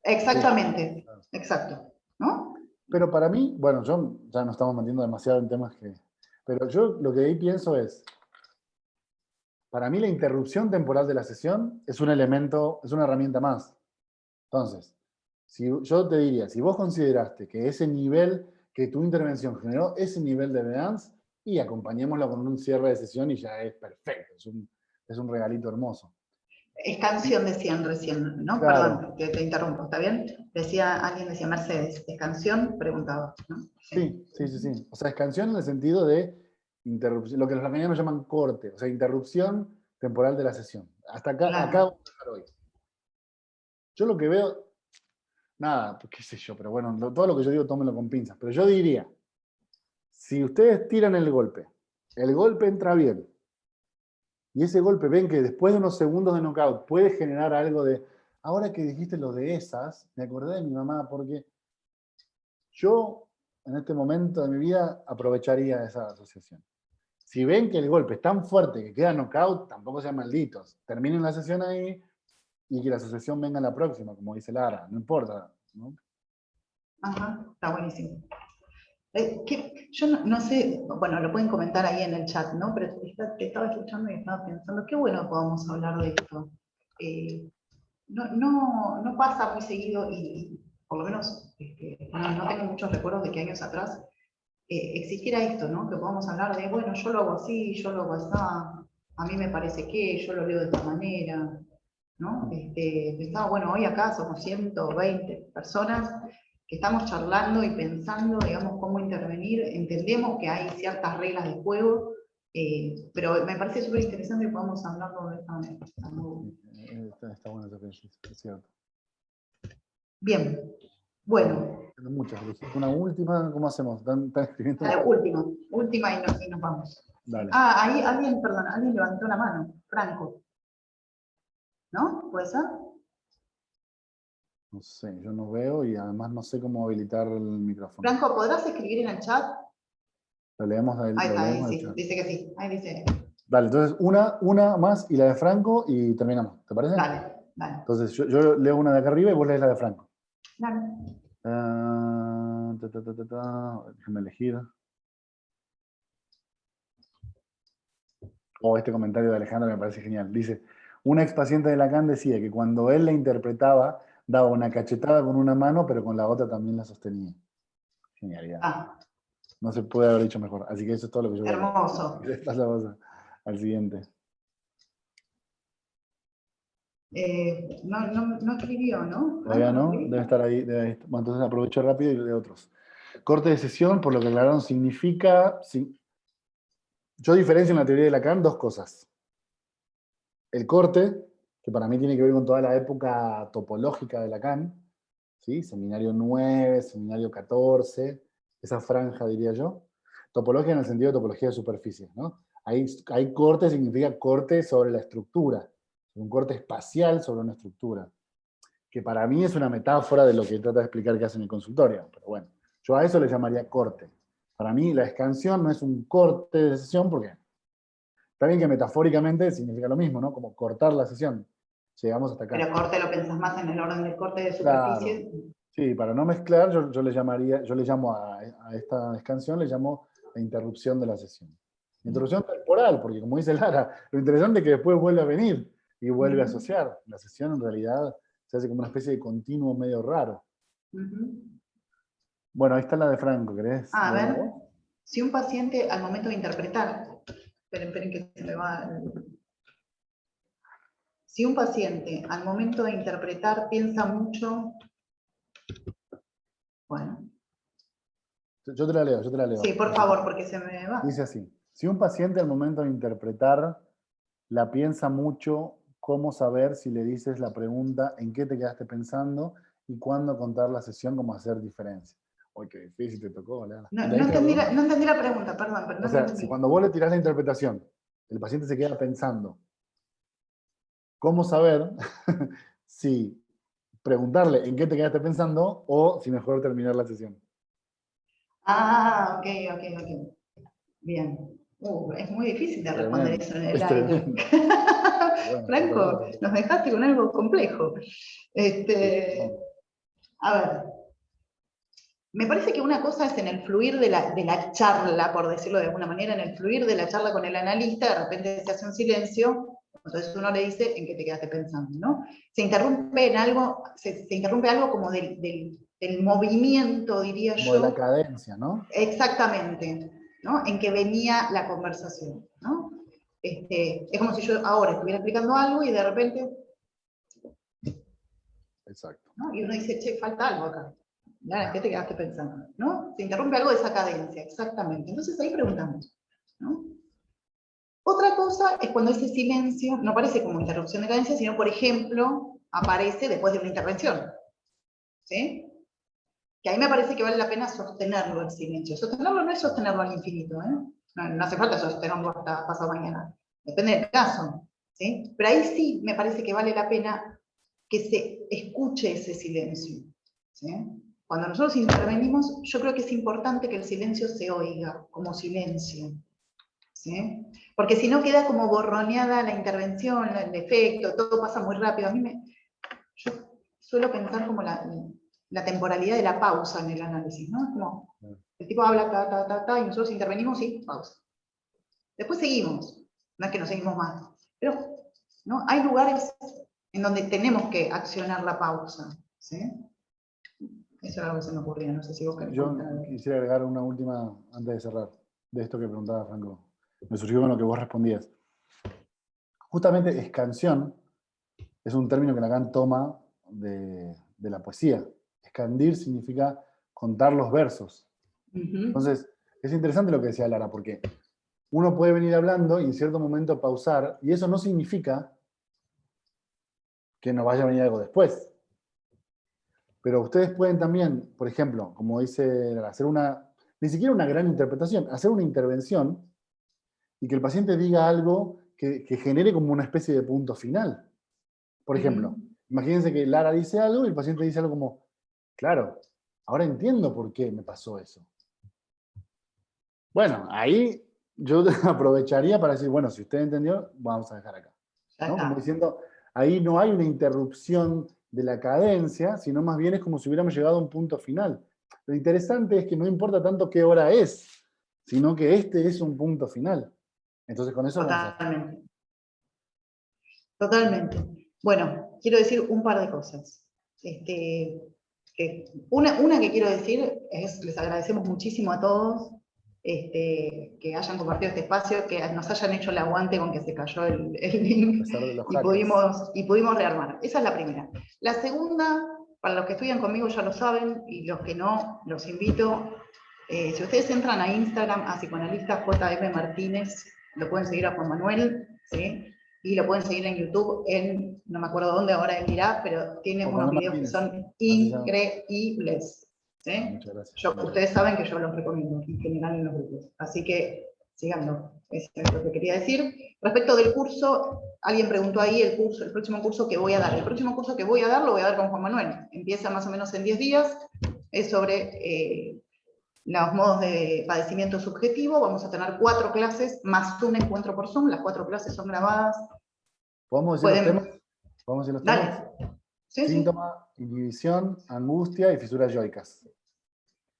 S2: Exactamente,
S1: sí. Claro.
S2: exacto, ¿no?
S1: Pero para mí, bueno, yo ya nos estamos metiendo demasiado en temas que... Pero yo lo que ahí pienso es, para mí la interrupción temporal de la sesión es un elemento, es una herramienta más. Entonces, si yo te diría, si vos consideraste que ese nivel, que tu intervención generó ese nivel de Beans, y acompañémoslo con un cierre de sesión y ya es perfecto, es un regalito hermoso.
S2: Es canción, decían recién, ¿no?
S1: Claro.
S2: Perdón, te interrumpo, ¿está bien? Alguien decía Mercedes, ¿es canción? Preguntaba, ¿no?
S1: Sí. O sea, es canción en el sentido de interrupción, lo que los lacanianos llaman corte, o sea, interrupción temporal de la sesión. Hasta acá,
S2: Claro.
S1: acá vamos a dejar hoy. Yo lo que veo, nada, pues qué sé yo, pero bueno, todo lo que yo digo tómenlo con pinzas. Pero yo diría, si ustedes tiran el golpe entra bien, y ese golpe ven que después de unos segundos de knockout puede generar algo de, ahora que dijiste lo de esas, me acordé de mi mamá, porque yo en este momento de mi vida aprovecharía esa asociación. Si ven que el golpe es tan fuerte que queda knockout, tampoco sean malditos. Terminen la sesión ahí y que la asociación venga la próxima, como dice Lara, no importa, ¿no?
S2: Ajá, está buenísimo. Yo no sé, bueno, lo pueden comentar ahí en el chat, ¿no? Pero te estaba escuchando y estaba pensando, qué bueno podamos hablar de esto. No pasa muy seguido y por lo menos no tengo muchos recuerdos de que años atrás existiera esto, ¿no? Que podamos hablar de, bueno, yo lo hago así, yo lo hago así, a mí me parece que, yo lo leo de esta manera, ¿no? Pensaba, bueno, hoy acá somos 120 personas que estamos charlando y pensando, digamos, cómo intervenir. Entendemos que hay ciertas reglas de juego, pero me parece súper interesante que podamos hablarlo de esta manera.
S1: Está bueno ese ejercicio, es cierto.
S2: Bien, bueno.
S1: Muchas, elegiste una última, ¿cómo hacemos? ¿Están escribiendo?
S2: Dale, última y nos vamos.
S1: Dale.
S2: Ah, ahí alguien levantó la mano, Franco. ¿No? ¿Puede ser?
S1: No sé, yo no veo y además no sé cómo habilitar el micrófono.
S2: Franco, ¿podrás escribir en el chat?
S1: Lo leemos
S2: Ahí está, ahí
S1: del
S2: sí,
S1: chat.
S2: dice que sí. Ahí dice.
S1: Dale, entonces una más y la de Franco y terminamos. ¿Te parece?
S2: Dale, dale.
S1: Entonces yo leo una de acá arriba y vos lees la de Franco.
S2: Dale.
S1: Déjame elegir. Este comentario de Alejandro me parece genial. Dice, una ex paciente de Lacan decía que cuando él la interpretaba, daba una cachetada con una mano, pero con la otra también la sostenía. Genialidad.
S2: Ah,
S1: No se puede haber dicho mejor. Así que eso es todo lo que yo voy a leer.
S2: hermoso.
S1: Pasamos al siguiente.
S2: No escribió, ¿no?
S1: Todavía no, debe estar ahí. Bueno, entonces aprovecho rápido y leo otros. Corte de sesión, por lo que aclararon, significa... Yo diferencio en la teoría de Lacan dos cosas. El corte, que para mí tiene que ver con toda la época topológica de Lacan, ¿sí? Seminario 9, seminario 14, esa franja diría yo. Topología en el sentido de topología de superficies, ¿no? Hay corte significa corte sobre la estructura, un corte espacial sobre una estructura, que para mí es una metáfora de lo que trata de explicar que hace en el consultorio, pero bueno, yo a eso le llamaría corte. Para mí la escansión no es un corte de sesión porque está bien que metafóricamente significa lo mismo, ¿no? Como cortar la sesión. Llegamos hasta acá.
S2: Pero corte lo pensás más en el orden del corte de superficie.
S1: Claro. Sí, para no mezclar, yo le llamo a esta escansión, le llamo la interrupción de la sesión. Interrupción temporal, porque como dice Lara, lo interesante es que después vuelve a venir y vuelve a asociar. La sesión en realidad se hace como una especie de continuo medio raro. Bueno, ahí está la de Franco, ¿querés?
S2: A ver, si un paciente al momento de interpretar, esperen que se me va. Si un paciente al momento de interpretar piensa mucho, bueno.
S1: Yo te la leo.
S2: Sí, por favor, porque se me va.
S1: Dice así, si un paciente al momento de interpretar la piensa mucho, ¿cómo saber si le dices la pregunta en qué te quedaste pensando y cuándo contar la sesión, cómo hacer diferencia? Uy, qué difícil te tocó, Leana.
S2: No entendí la pregunta, perdón. Pero
S1: o sea, si cuando vos le tirás la interpretación, el paciente se queda pensando, ¿cómo saber si preguntarle en qué te quedaste pensando o si mejor terminar la sesión?
S2: Ah, ok. Bien. Es muy difícil de responder eso en el aire. Bueno, Franco, nos dejaste con algo complejo. A ver, me parece que una cosa es en el fluir de la charla, por decirlo de alguna manera, en el fluir de la charla con el analista, de repente se hace un silencio, entonces uno le dice en qué te quedaste pensando, ¿no? Se interrumpe algo como del movimiento, diría yo.
S1: Como de la cadencia, ¿no?
S2: Exactamente, ¿no? En que venía la conversación, ¿no? Es como si yo ahora estuviera explicando algo y de repente...
S1: Exacto.
S2: ¿no? Y uno dice, che, falta algo acá. ¿En qué te quedaste pensando? ¿No? Se interrumpe algo de esa cadencia, exactamente. Entonces ahí preguntamos, ¿no? Otra cosa es cuando ese silencio no aparece como interrupción de cadencia, sino, por ejemplo, aparece después de una intervención. ¿Sí? Que ahí me parece que vale la pena sostenerlo el silencio. Sostenerlo no es sostenerlo al infinito, ¿eh? No hace falta sostenerlo hasta pasado mañana. Depende del caso. ¿Sí? Pero ahí sí me parece que vale la pena que se escuche ese silencio. ¿Sí? Cuando nosotros intervenimos, yo creo que es importante que el silencio se oiga como silencio. ¿Sí? Porque si no queda como borroneada la intervención, el efecto, todo pasa muy rápido. Yo suelo pensar como la temporalidad de la pausa en el análisis, ¿no? Como el tipo habla, y nosotros intervenimos y pausa. Después seguimos, no es que no seguimos más, pero ¿no? Hay lugares en donde tenemos que accionar la pausa, ¿sí? Eso era algo que se me ocurría, no sé si vos querés comentar algo.
S1: Yo quisiera agregar una última antes de cerrar, de esto que preguntaba Franco. Me surgió con lo que vos respondías. Justamente escansión es un término que Lacan toma de la poesía. Escandir significa contar los versos. Entonces, es interesante lo que decía Lara, porque uno puede venir hablando y en cierto momento pausar, y eso no significa que no vaya a venir algo después. Pero ustedes pueden también, por ejemplo, como dice, hacer ni siquiera una gran interpretación, hacer una intervención y que el paciente diga algo que genere como una especie de punto final. Por ejemplo, imagínense que Lara dice algo y el paciente dice algo como, claro, ahora entiendo por qué me pasó eso. Bueno, ahí yo aprovecharía para decir, bueno, si usted entendió, vamos a dejar acá. ¿No? Como diciendo, ahí no hay una interrupción de la cadencia, sino más bien es como si hubiéramos llegado a un punto final. Lo interesante es que no importa tanto qué hora es, sino que este es un punto final. Entonces con eso
S2: Totalmente. Totalmente. Bueno, quiero decir un par de cosas. Una que quiero decir es, les agradecemos muchísimo a todos que hayan compartido este espacio, que nos hayan hecho el aguante con que se cayó el link y pudimos rearmar. Esa es la primera. La segunda, para los que estudian conmigo ya lo saben, y los que no, los invito. Si ustedes entran a Instagram, a psicoanalista JM Martínez, lo pueden seguir a Juan Manuel, ¿sí? Y lo pueden seguir en YouTube, no me acuerdo dónde ahora él dirá, pero tiene unos videos que son increíbles. ¿Sí?
S1: Muchas gracias.
S2: Ustedes saben que yo los recomiendo en general en los grupos, así que síganlo, eso es lo que quería decir. Respecto del curso, alguien preguntó ahí el próximo curso que voy a dar. El próximo curso que voy a dar lo voy a dar con Juan Manuel, empieza más o menos en 10 días, es sobre los modos de padecimiento subjetivo. Vamos a tener 4 clases más un encuentro por Zoom, las 4 clases son grabadas.
S1: ¿Podemos decir los temas? ¿Podemos decir los temas?
S2: Sí,
S1: síntoma, inhibición, angustia y fisuras yoicas.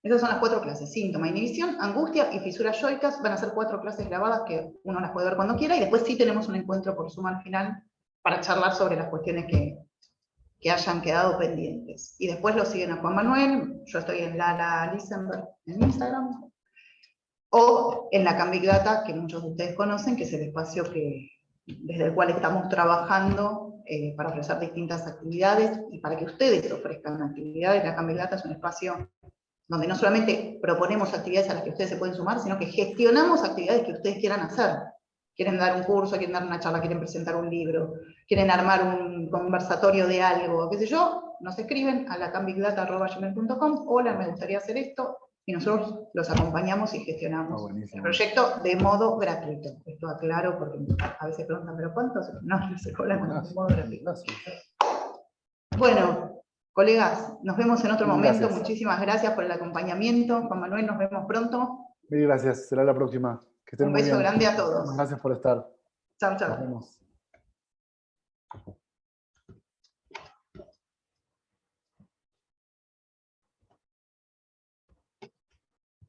S2: Esas son las 4 clases: síntoma, inhibición, angustia y fisuras yoicas. Van a ser 4 clases grabadas que uno las puede ver cuando quiera, y después sí tenemos un encuentro por Zoom al final para charlar sobre las cuestiones que hayan quedado pendientes. Y después lo siguen a Juan Manuel, yo estoy en Lara Lisenberg en Instagram, o en la Big Data, que muchos de ustedes conocen, que es el espacio desde el cual estamos trabajando para ofrecer distintas actividades y para que ustedes ofrezcan actividades. La Big Data es un espacio donde no solamente proponemos actividades a las que ustedes se pueden sumar, sino que gestionamos actividades que ustedes quieran hacer. Quieren dar un curso, quieren dar una charla, quieren presentar un libro, quieren armar un conversatorio de algo, qué sé yo, nos escriben a lacambigdata@gmail.com, hola, me gustaría hacer esto, y nosotros los acompañamos y gestionamos el proyecto de modo gratuito. Esto aclaro porque a veces preguntan, ¿pero cuántos? No se cobran de modo gratuito. Bueno, colegas, nos vemos en otro momento. Muchísimas gracias por el acompañamiento. Juan Manuel, nos vemos pronto.
S1: Mil gracias, será la próxima. Que estén
S2: un
S1: muy
S2: beso
S1: bien.
S2: Grande a todos.
S1: Gracias por estar.
S2: Chao, chao.
S1: Nos vemos.